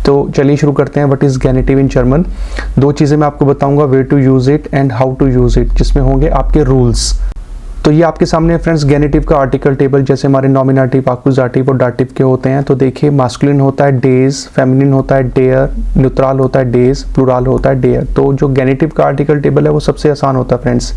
तो चलिए शुरू करते हैं। What is genitive in German. दो चीज़ें मैं आपको बताऊंगा, where to use it and how to use it, जिसमें होंगे आपके रूल्स। तो ये आपके सामने फ्रेंड्स गेनिटिव का आर्टिकल टेबल, जैसे हमारे नॉमिनेटिव, आकुजाटिव और डाटिव के होते हैं। तो देखिए मास्कुलिन होता है डेज, फेमिनिन होता है डेयर, न्यूट्रल होता है डेज, प्लूरल होता है डेयर। तो जो गेनिटिव का आर्टिकल टेबल है वो सबसे आसान होता है फ्रेंड्स।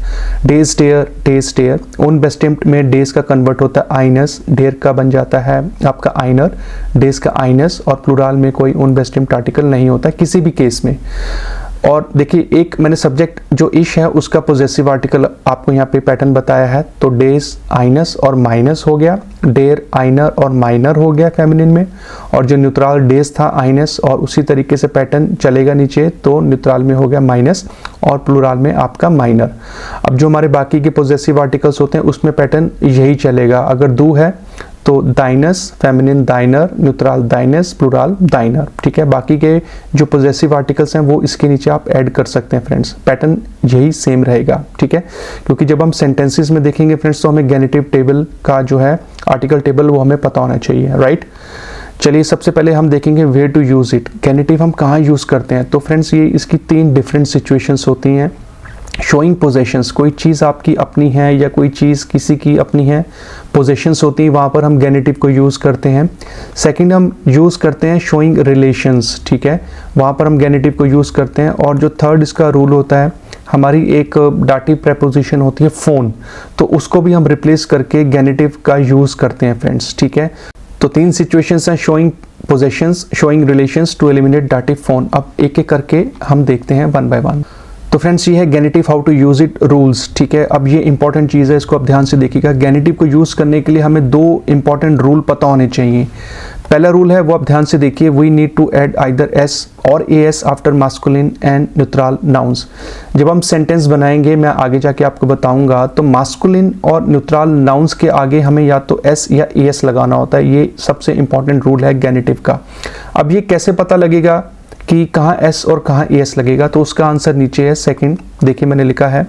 डेज डेयर, डेज डेयर। उन बेस्टिम्ड में डेज का कन्वर्ट होता है आइनस, डेयर का बन जाता है आपका आइनर, डेज का आइनस, और प्लूरल में कोई उन बेस्टिम्ड आर्टिकल नहीं होता किसी भी केस में। और देखिए एक मैंने सब्जेक्ट जो इश है उसका पोजेसिव आर्टिकल आपको यहाँ पे पैटर्न बताया है। तो डेज आइनस और माइनस हो गया, डेयर आइनर और माइनर हो गया फेमिनिन में, और जो न्यूट्रल डेज था आइनस, और उसी तरीके से पैटर्न चलेगा नीचे, तो न्यूट्रल में हो गया माइनस और प्लूरल में आपका माइनर। अब जो हमारे बाकी के पोजेसिव आर्टिकल्स होते हैं उसमें पैटर्न यही चलेगा। अगर दो है तो दाइनस, फेमिनिन दाइनर, न्यूट्रल दाइनस, प्लूरल दाइनर। ठीक है, बाकी के जो पोजेसिव आर्टिकल्स हैं वो इसके नीचे आप ऐड कर सकते हैं फ्रेंड्स। पैटर्न यही सेम रहेगा। ठीक है, क्योंकि जब हम सेंटेंसेस में देखेंगे फ्रेंड्स तो हमें गेनिटिव टेबल का जो है आर्टिकल टेबल वो हमें पता होना चाहिए, राइट। चलिए सबसे पहले हम देखेंगे वेयर टू यूज इट। गेनिटिव हम कहाँ यूज करते हैं। तो फ्रेंड्स ये इसकी तीन डिफरेंट सिचुएशंस होती हैं। शोइंग पोजेशंस, कोई चीज़ आपकी अपनी है या कोई चीज़ किसी की अपनी है, पोजेशंस होती हैं, वहाँ पर हम गेनिटिव को यूज़ करते हैं। सेकंड हम यूज़ करते हैं शोइंग रिलेशंस, ठीक है, वहाँ पर हम गेनिटिव को यूज़ करते हैं। और जो थर्ड इसका रूल होता है, हमारी एक डाटिव प्रेपोजिशन होती है फोन, तो उसको भी हम रिप्लेस करके गेनिटिव का यूज़ करते हैं फ्रेंड्स। ठीक है, तो तीन सिचुएशंस हैं, showing possessions, showing relations, to eliminate dative फोन। अब एक एक करके हम देखते हैं वन बाय वन। तो फ्रेंड्स ये है genitive how to use it rules. ठीक है, अब ये इंपॉर्टेंट चीज़ है, इसको आप ध्यान से देखिएगा। गेनिटिव को यूज करने के लिए हमें दो इंपॉर्टेंट रूल पता होने चाहिए। पहला रूल है वो आप ध्यान से देखिए, we need to add either S or S after masculine and neutral nouns. जब हम सेंटेंस बनाएंगे, मैं आगे जाके आपको बताऊंगा, तो मास्कुलिन और न्यूट्रल नाउन्स के आगे हमें या तो एस या एस लगाना होता है। ये सबसे इंपॉर्टेंट रूल है गेनिटिव का। अब ये कैसे पता लगेगा कि कहाँ एस और कहाँ एस लगेगा, तो उसका आंसर नीचे है सेकंड। देखिए मैंने लिखा है,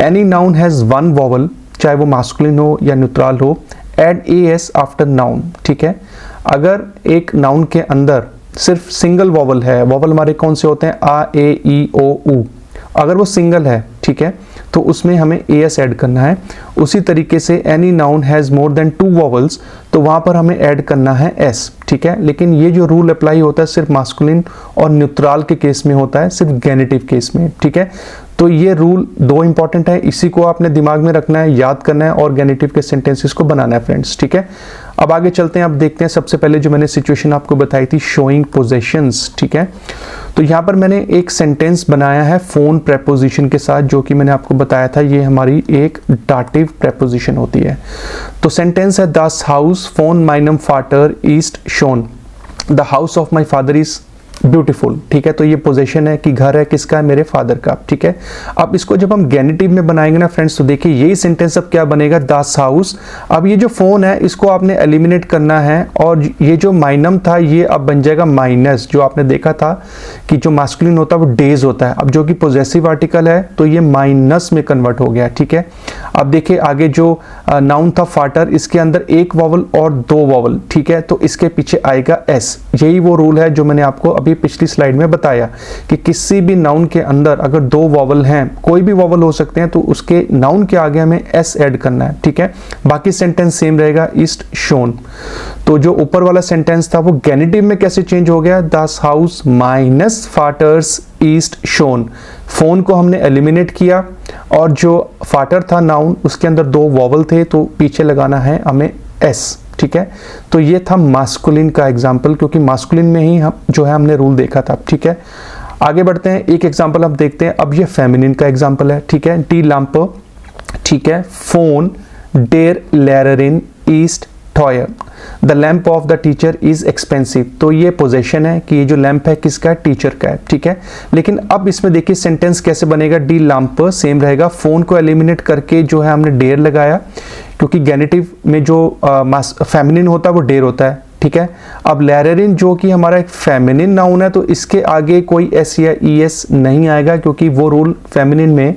any noun has one vowel, चाहे वो मास्कुलिन हो या न्यूट्रल हो, एड एस आफ्टर नाउन। ठीक है, अगर एक नाउन के अंदर सिर्फ सिंगल वॉवल है, वॉवल हमारे कौन से होते हैं, आ, ए, ई, ओ, ऊ, अगर वो सिंगल है, ठीक है, तो उसमें हमें एस ऐड करना है। उसी तरीके से any noun has more than two vowels, तो वहाँ पर हमें ऐड करना है एस। ठीक है, लेकिन ये जो रूल अप्लाई होता है सिर्फ मास्कुलिन और न्यूट्रल के केस में होता है, सिर्फ गेनिटिव केस में। ठीक है, तो ये रूल दो इंपॉर्टेंट है, इसी को आपने दिमाग में रखना है, याद करना है और गेनिटिव के सेंटेंसेस को बनाना है फ्रेंड्स। ठीक है, अब आगे चलते हैं। अब देखते हैं सबसे पहले जो मैंने सिचुएशन आपको बताई थी, शोइंग पोजेशंस। ठीक है, तो यहाँ पर मैंने एक सेंटेंस बनाया है फोन प्रेपोजिशन के साथ, जो कि मैंने आपको बताया था ये हमारी एक डाटिव प्रेपोजिशन होती है। तो सेंटेंस है, दस हाउस फोन माइनम फाटर ईस्ट शोन, the house of my father is beautiful. ठीक है, तो ये पोजीशन है कि घर है किसका है, मेरे फादर का। ठीक है, अब इसको जब हम गेनिटिव में बनाएंगे ना फ्रेंड्स, तो देखिए यही सेंटेंस अब क्या बनेगा, दस हाउस। अब ये जो फोन है इसको आपने एलिमिनेट करना है, और ये जो माइनम था ये अब बन जाएगा माइनस। जो आपने देखा था कि जो मास्कुलिन होता है वो डेज होता है, अब जो कि पोजेसिव आर्टिकल है तो ये माइनस में कन्वर्ट हो गया। ठीक है, अब देखिए आगे जो नाउन था फाटर, इसके अंदर एक वॉवल और दो वॉवल। ठीक है, तो इसके पीछे आएगा एस। यही वो रूल है जो मैंने आपको अभी पिछली स्लाइड में बताया कि किसी भी नाउन के अंदर अगर दो वॉवल हैं, कोई भी वॉवल हो सकते हैं, तो उसके नाउन के आगे हमें एस ऐड करना है। ठीक है, बाकी सेंटेंस सेम रहेगा, ईस्ट शोन। तो जो ऊपर वाला सेंटेंस था वो गेनिटिव में कैसे चेंज हो गया, दस हाउस माइनस फाटर्स ईस्ट शोन। फोन को हमने एलिमिनेट किया, और जो फाटर था नाउन उसके अंदर दो वॉवल थे, तो पीछे लगाना है हमें एस। ठीक है, तो ये था मास्कुलिन का एग्जाम्पल, क्योंकि मास्कुलिन में ही हम जो है हमने रूल देखा था। ठीक है, आगे बढ़ते हैं, एक एग्जाम्पल हम देखते हैं। अब ये फेमिनिन का एग्जाम्पल है। ठीक है, डी लैम्प, ठीक है, फोन डेर लैररिन ईस्ट टॉयर, the lamp of the teacher is expensive. तो ये पोजेशन है कि ये जो लैम्प है किसका है, टीचर का है। ठीक है, लेकिन अब इसमें देखिए सेंटेंस कैसे बनेगा, डी लैम्प सेम रहेगा, फोन को एलिमिनेट करके जो है हमने डेर लगाया, क्योंकि गेनिटिव में जो फेमिनिन होता है वो डेर होता है। ठीक है, अब लैररिन जो कि हमारा एक फेमिनिन नाउन है, तो इसके आगे कोई एस या ई एस नहीं आएगा, क्योंकि वो रूल फेमिनिन में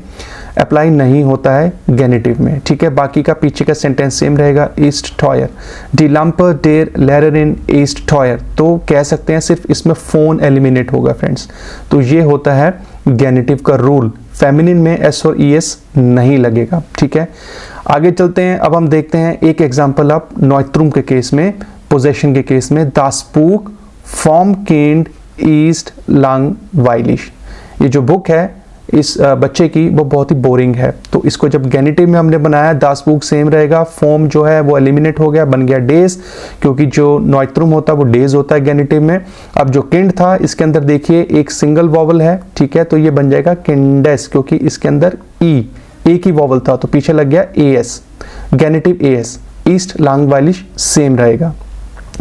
अप्लाई नहीं होता है गेनेटिव में, ठीक है। बाकी का पीछे का सेंटेंस सेम रहेगा, ईस्ट टॉयर, डी लंपर डेर लेरर इन ईस्ट टॉयर, तो कह सकते हैं सिर्फ इसमें फोन एलिमिनेट होगा फ्रेंड्स। तो ये होता है गेनेटिव का रूल, फेमिनिन में एस और ई एस नहीं लगेगा, ठीक है। आगे चलते हैं, अब हम देखते हैं एक एग्जाम्पल अब नॉयत्रुम के केस में, पोजेशन के केस में, दासपूक फॉर्म केंड ईस्ट लंग वाइलिश। ये जो बुक है इस बच्चे की वो बहुत ही बोरिंग है, तो इसको जब गेनेटिव में हमने बनाया दासपूक सेम रहेगा, फॉर्म जो है वो एलिमिनेट हो गया, बन गया डेज, क्योंकि जो नॉयत्रुम होता है वो डेज होता है गेनेटिव में। अब जो किंड था इसके अंदर देखिए एक सिंगल वॉवल है, ठीक है, तो ये बन जाएगा किंडेस, क्योंकि इसके अंदर ई एक ही वॉवल था, तो पीछे लग गया E S, genitive E S. ईस्ट लंग वाइलिश सेम रहेगा,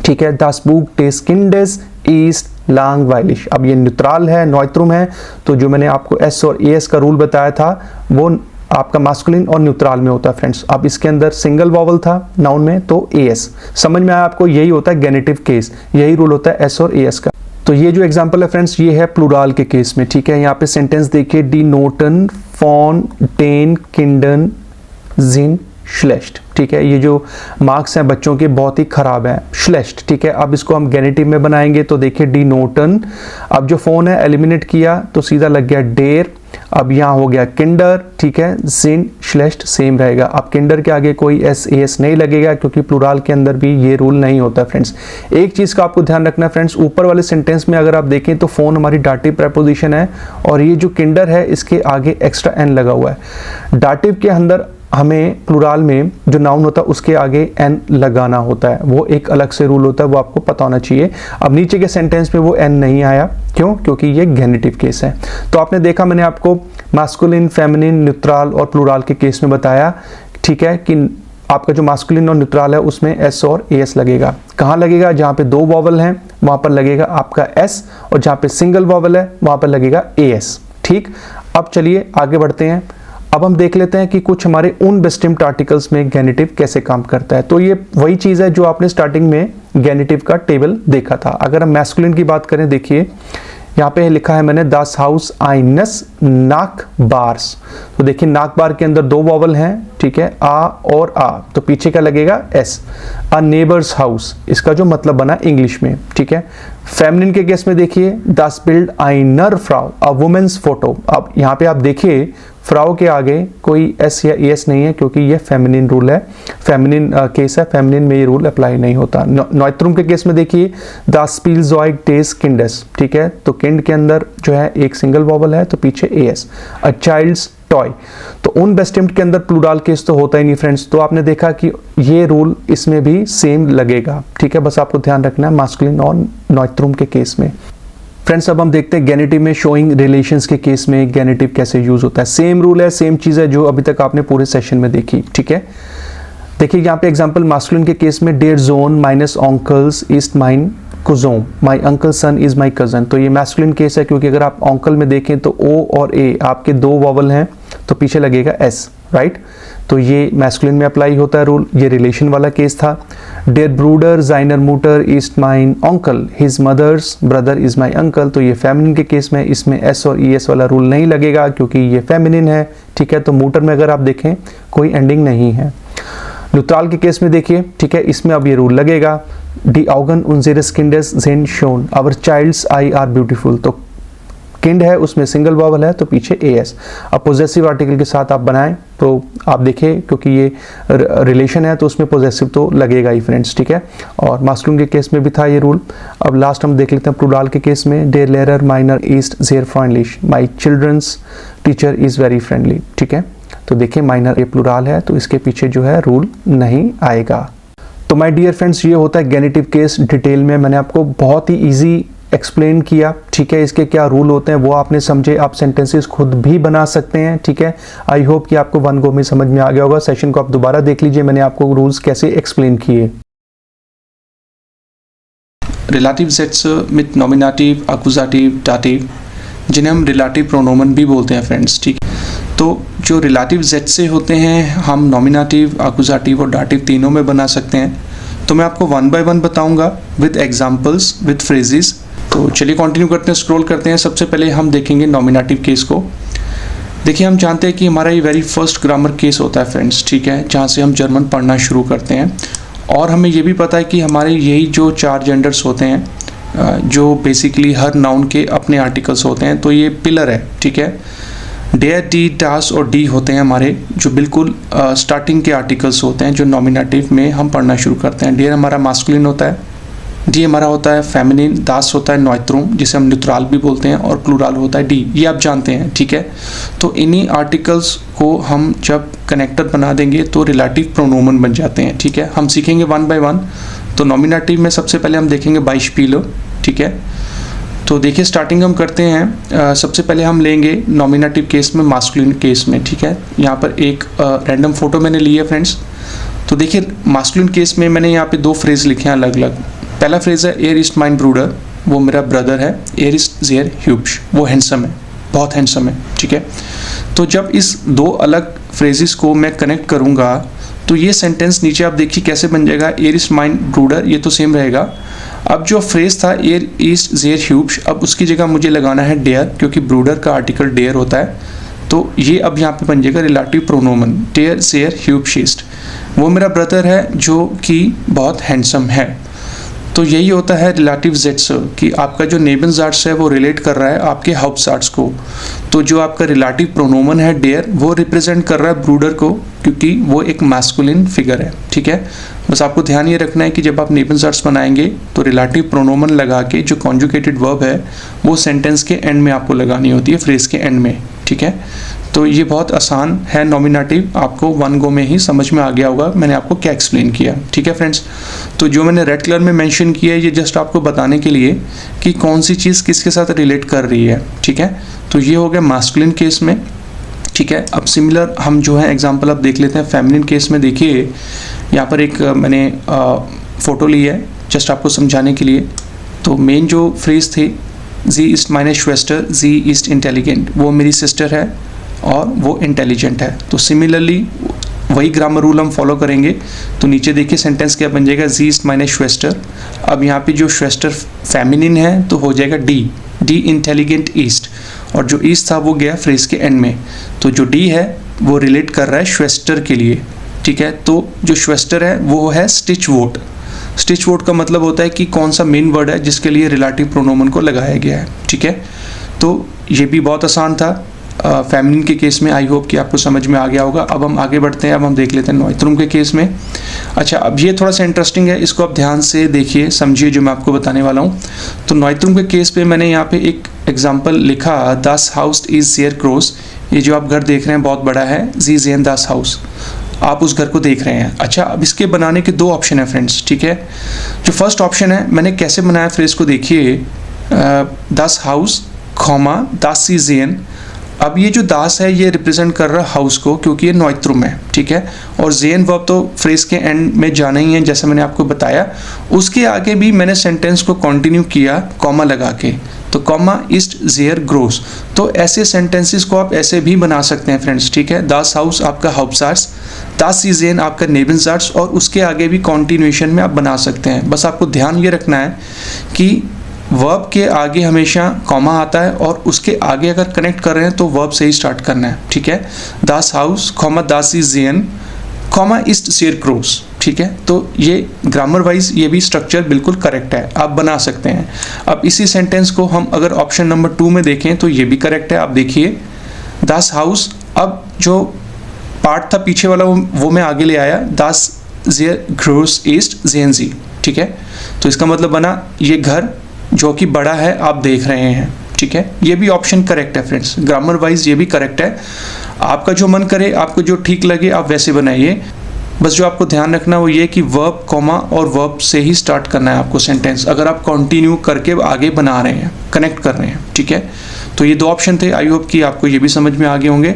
ठीक है, दासपूक टेस किंडेस ईस्ट लंग वाइलिश। अब ये न्यूट्रल है, नॉयत्रुम है, तो जो मैंने आपको एस और ए एस का रूल बताया था वो आपका मास्कुलिन और न्यूट्रल में होता है फ्रेंड्स। अब इसके अंदर सिंगल वॉवल था नाउन में, तो ए एस। समझ में आया आपको, यही होता है गेनेटिव केस, यही रूल होता है एस और ए एस का। तो ये जो एग्जांपल है फ्रेंड्स ये है प्लूरल के केस में, ठीक है। यहाँ पे सेंटेंस देखिए, डी नोटन फॉन टेन किंडन जिन श्लेष्ट, ठीक है। ये जो मार्क्स हैं बच्चों के बहुत ही खराब हैं, श्लेष्ट, ठीक है। अब इसको हम गेनेटिव में बनाएंगे, तो देखिए डी नोटन, अब जो फोन है एलिमिनेट किया तो सीधा लग गया डेर, अब यहाँ हो गया किंडर, ठीक है, जिन श्लेष्ट सेम रहेगा। अब किंडर के आगे कोई एस ए एस नहीं लगेगा, क्योंकि प्लूरल के अंदर भी ये रूल नहीं होता फ्रेंड्स। एक चीज का आपको ध्यान रखना है फ्रेंड्स, ऊपर वाले सेंटेंस में अगर आप देखें तो फोन हमारी डाटिव प्रेपोजिशन है, और ये जो किंडर है इसके आगे एक्स्ट्रा एन लगा हुआ है। डाटिव के अंदर हमें प्लूरल में जो नाउन होता है उसके आगे एन लगाना होता है, वो एक अलग से रूल होता है, वो आपको पता होना चाहिए। अब नीचे के सेंटेंस में वो एन नहीं आया, क्यों? क्योंकि ये गेनेटिव केस है। तो आपने देखा मैंने आपको मास्कुलिन, फेमिनिन, न्यूट्रल और प्लूरल के केस में बताया, ठीक है, कि आपका जो मास्कुलिन और न्यूट्रल है उसमें एस और ए एस लगेगा। कहाँ लगेगा? जहाँ पे दो वॉवल हैं वहाँ पर लगेगा आपका एस, और जहाँ पे सिंगल वॉवल है वहाँ पर लगेगा ए एस, ठीक। अब चलिए आगे बढ़ते हैं, अब हम देख लेते हैं कि कुछ हमारे उन डिस्टिंक्ट आर्टिकल्स में गेनेटिव कैसे काम करता है। तो ये वही चीज़ है जो आपने स्टार्टिंग में गेनेटिव का टेबल देखा था। अगर हम मैस्कुलिन की बात करें, देखिए यहाँ पे लिखा है मैंने, दास हाउस आइनस नाक बार्स, तो देखिए नाक बार के अंदर दो वॉवल हैं, ठीक है, आ और आ, तो पीछे का लगेगा एस। अ नेबर्स हाउस, इसका जो मतलब बना इंग्लिश में, ठीक है। फेमिनिन के केस में देखिए, दास बिल्ड आइनर फ्राउ अ वुमेन्स फोटो। अब यहाँ पे आप देखिए फ्राउ के आगे कोई एस या एस नहीं है, क्योंकि ये फेमिनिन रूल है, फेमिनिन केस है, फेमिनिन में ये रूल अप्लाई नहीं होता। नॉयत्रुम के केस में देखिए, दास स्पीलज़ॉइड टेस किंडस, ठीक है, तो किंड के अंदर जो है एक सिंगल वॉवल है, तो पीछे ए एस। अ चाइल्ड्स टॉय, तो उन बेस्टिम्ड के अंदर प्लूरल केस तो होता ही नहीं फ्रेंड्स, तो आपने देखा कि ये रूल इसमें भी सेम लगेगा, ठीक है। बस आपको ध्यान रखना है मास्कुलिन और नॉयत्रुम के केस में। फ्रेंड्स अब हम देखते हैं गेनेटिव में शोइंग रिलेशंस के केस में गेनेटिव कैसे यूज होता है। सेम रूल है, सेम चीज है जो अभी तक आपने पूरे सेशन में देखी, ठीक है। देखिए यहाँ पे एग्जांपल मास्कुलिन के केस में, डेयर जोन माइनस ऑन्कल्स ईस्ट माइन कुजोम, my uncle son is my cousin, तो ये मैस्कुलिन केस है, क्योंकि अगर आप ऑन्कल में देखें तो ओ और ए आपके दो वॉवल हैं, तो पीछे लगेगा एस, राइट। तो ये मैस्कुलिन में अप्लाई होता है रूल, ये रिलेशन वाला केस था। डेयर ब्रूडर जाइनर मूटर ईस्ट माइन ऑन्कल, his mother's brother is my uncle, तो ये फेमिनिन के केस में इसमें एस और ई एस वाला रूल नहीं लगेगा, क्योंकि ये फेमिनिन है, ठीक है। तो मूटर में अगर आप देखें कोई एंडिंग नहीं है। न्यूट्रल के केस में देखिए, ठीक है, इसमें अब ये रूल लगेगा, डी ऑगन उनजेरस किंडेस जेन शोन our child's eyes are beautiful, तो किंड है उसमें सिंगल वॉवल है, तो पीछे ए एस। अब पोजेसिव आर्टिकल के साथ आप बनाएं तो आप देखिए, क्योंकि ये रिलेशन है तो उसमें पोजेसिव तो लगेगा ही फ्रेंड्स, ठीक है। और मास्कुलिन के केस में भी था ये रूल। अब लास्ट हम देख लेते हैं प्लूरल के केस में, डेयर लेरर माइनर ईस्ट जेयर फ्रेंडलिश, my children's teacher is very friendly, ठीक है। तो देखिए माइनर ये प्लूरल है, तो इसके पीछे जो है रूल नहीं आएगा। तो माय डियर फ्रेंड्स, ये होता है गेनेटिव केस। डिटेल में मैंने आपको बहुत ही इजी एक्सप्लेन किया, ठीक है। इसके क्या रूल होते हैं वो आपने समझे, आप सेंटेंसेस खुद भी बना सकते हैं, ठीक है। आई होप कि आपको वन गो में समझ में आ गया होगा। सेशन को आप दोबारा देख लीजिए, मैंने आपको रूल्स कैसे एक्सप्लेन किए। Relative sets with nominative, accusative, dative, जिन्हें हम रिलेटिव प्रोनोमन भी बोलते हैं फ्रेंड्स, ठीक। तो जो रिलेटिव जेड से होते हैं हम नॉमिनेटिव, अक्यूजेटिव और डाटिव तीनों में बना सकते हैं। तो मैं आपको वन बाय वन बताऊंगा विद एग्जांपल्स, विद फ्रेजेस। तो चलिए कंटिन्यू करते हैं, स्क्रॉल करते हैं। सबसे पहले हम देखेंगे नॉमिनेटिव केस को। देखिए हम जानते हैं कि हमारा ये वेरी फर्स्ट ग्रामर केस होता है फ्रेंड्स, ठीक है, जहाँ से हम जर्मन पढ़ना शुरू करते हैं। और हमें ये भी पता है कि हमारे यही जो 4 जेंडर्स होते हैं जो बेसिकली हर नाउन के अपने आर्टिकल्स होते हैं, तो ये पिलर है, ठीक है। डेयर, डी, डास और डी होते हैं हमारे जो बिल्कुल स्टार्टिंग के आर्टिकल्स होते हैं जो नॉमिनेटिव में हम पढ़ना शुरू करते हैं। डेयर हमारा मास्कुलिन होता है, डी हमारा होता है फेमिनिन, दास होता है नॉइत्रुम जिसे हम न्यूट्रल भी बोलते हैं, और प्लूरल होता है डी, ये आप जानते हैं, ठीक है। तो इन्हीं आर्टिकल्स को हम जब कनेक्टर बना देंगे तो रिलेटिव प्रोनोमन बन जाते हैं, ठीक है। हम सीखेंगे 1 बाय 1। तो नॉमिनेटिव में सबसे पहले हम देखेंगे बाइस्पीलर, ठीक है। तो देखिए स्टार्टिंग हम करते हैं, सबसे पहले हम लेंगे नॉमिनेटिव केस में, मास्कुलिन केस में, ठीक है। यहाँ पर एक रैंडम फोटो मैंने ली है फ्रेंड्स। तो देखिए मास्कुलिन केस में मैंने यहाँ पे 2 फ्रेज लिखे हैं अलग अलग। पहला फ्रेज है एयर इस्ट माइन ब्रूडर, वो मेरा ब्रदर है, एयर इस्ट जेयर ह्यूब्श, वो हैंडसम है, बहुत हैंडसम है, ठीक है। तो जब इस 2 अलग फ्रेजेस को मैं कनेक्ट करूँगा तो ये सेंटेंस नीचे आप देखिए कैसे बन जाएगा, एयर इस्ट माइन ब्रूडर, ये तो सेम रहेगा। अब जो फ्रेज था एयर ईस्ट जेयर ह्यूब्श, अब उसकी जगह मुझे लगाना है डेयर, क्योंकि ब्रूडर का आर्टिकल डेयर होता है। तो ये अब यहाँ पे बन जाएगा रिलेटिव प्रोनोमन, डेयर जेयर ह्यूब्श ईस्ट, वो मेरा ब्रदर है जो कि बहुत हैंडसम है। तो यही होता है रिलेटिव जेट्स कि आपका जो नेबनजार्ट्स है वो रिलेट कर रहा है आपके हाउपजार्ट्स को। तो जो आपका रिलेटिव प्रोनोमन है डेयर, वो रिप्रेजेंट कर रहा है ब्रूडर को, क्योंकि वो एक मैस्कुलिन फिगर है, ठीक है। बस आपको ध्यान ये रखना है कि जब आप नेबनजार्ट्स बनाएंगे तो रिलेटिव प्रोनोमन लगा के जो कॉन्जुगेटेड वर्ब है वो सेंटेंस के एंड में आपको लगानी होती है, फ्रेज के एंड में, ठीक है। तो ये बहुत आसान है नॉमिनेटिव, आपको 1 गो में ही समझ में आ गया होगा मैंने आपको क्या एक्सप्लेन किया, ठीक है फ्रेंड्स। तो जो मैंने रेड कलर में मेंशन किया है ये जस्ट आपको बताने के लिए कि कौन सी चीज़ किसके साथ रिलेट कर रही है, ठीक है। तो ये हो गया मास्कुलिन केस में, ठीक है। अब सिमिलर हम जो है एग्जाम्पल अब देख लेते हैं फेमिनिन केस में। देखिए यहाँ पर एक मैंने फ़ोटो ली है जस्ट आपको समझाने के लिए। तो मेन जो फ्रेज थे जी इस्ट माइनस श्वेस्टर, जी इस्ट इंटेलिजेंट, वो मेरी सिस्टर है और वो इंटेलिजेंट है। तो सिमिलरली वही ग्रामर रूल हम फॉलो करेंगे। तो नीचे देखिए सेंटेंस क्या बन जाएगा, जी इस्ट माइनस श्वेस्टर। अब यहाँ पे जो श्वेस्टर फेमिनिन है तो हो जाएगा डी, डी इंटेलिजेंट ईस्ट, और जो ईस्ट था वो गया फ्रेज के एंड में। तो जो डी है वो रिलेट कर रहा है श्वेस्टर के लिए, ठीक है। तो जो श्वेस्टर है वो है स्टिच वोट। स्टिच वोट का मतलब होता है कि कौन सा मेन वर्ड है जिसके लिए रिलेटिव प्रोनोमन को लगाया गया है, ठीक है। तो ये भी बहुत आसान था फेमिनिन के केस में। आई होप कि आपको समझ में आ गया होगा। अब हम आगे बढ़ते हैं, अब हम देख लेते हैं नॉइत्रुम के केस में। अच्छा, अब ये थोड़ा सा इंटरेस्टिंग है, इसको आप ध्यान से देखिए, समझिए जो मैं आपको बताने वाला हूँ। तो नॉइत्रुम के केस पे मैंने यहाँ पे एक एग्जाम्पल लिखा, दास हाउस इज जेयर क्रॉस। ये जो आप घर देख रहे हैं बहुत बड़ा है, जी जेन दास हाउस, आप उस घर को देख रहे हैं। अच्छा, अब इसके बनाने के 2 ऑप्शन है फ्रेंड्स, ठीक है। जो फर्स्ट ऑप्शन है मैंने कैसे बनाया फ्रेज को देखिए, दास हाउस कॉमा दास सी जेन। अब ये जो दास है ये रिप्रेजेंट कर रहा है हाउस को, क्योंकि ये नॉइत्रुम है, ठीक है। और जेन वर्ब तो फ्रेज के एंड में जाना ही है जैसे मैंने आपको बताया। उसके आगे भी मैंने सेंटेंस को कंटिन्यू किया कॉमा लगा के, तो कॉमा ईस्ट जेयर ग्रोस। तो ऐसे सेंटेंसेस को आप ऐसे भी बना सकते हैं फ्रेंड्स, ठीक है। दास हाउस आपका हाउपजार्ट्स, दास सी जेन आपका नेबनजार्ट्स, और उसके आगे भी कॉन्टिन्यूएशन में आप बना सकते हैं। बस आपको ध्यान ये रखना है कि वर्ब के आगे हमेशा कॉमा आता है और उसके आगे अगर कनेक्ट कर रहे हैं तो वर्ब से ही स्टार्ट करना है, ठीक है। दास हाउस कॉमा दास सी जेन कॉमा ईस्ट जेयर क्रॉस, ठीक है। तो ये ग्रामर वाइज ये भी स्ट्रक्चर बिल्कुल करेक्ट है, आप बना सकते हैं। अब इसी सेंटेंस को हम अगर ऑप्शन नंबर 2 में देखें तो ये भी करेक्ट है। आप देखिए दास हाउस, अब जो पार्ट था पीछे वाला वो मैं आगे ले आया, दास जेयर ग्रोस ईस्ट जेनजी, ठीक है। तो इसका मतलब बना ये घर जो कि बड़ा है आप देख रहे हैं, ठीक है। ये भी ऑप्शन करेक्ट है फ्रेंड्स, ग्रामर वाइज ये भी करेक्ट है। आपका जो मन करे, आपको जो ठीक लगे आप वैसे बनाइए। बस जो आपको ध्यान रखना वो ये कि वर्ब कॉमा और वर्ब से ही स्टार्ट करना है आपको सेंटेंस, अगर आप कंटिन्यू करके आगे बना रहे हैं, कनेक्ट कर रहे हैं, ठीक है। तो ये 2 ऑप्शन थे, आई होप कि आपको ये भी समझ में आ गए होंगे।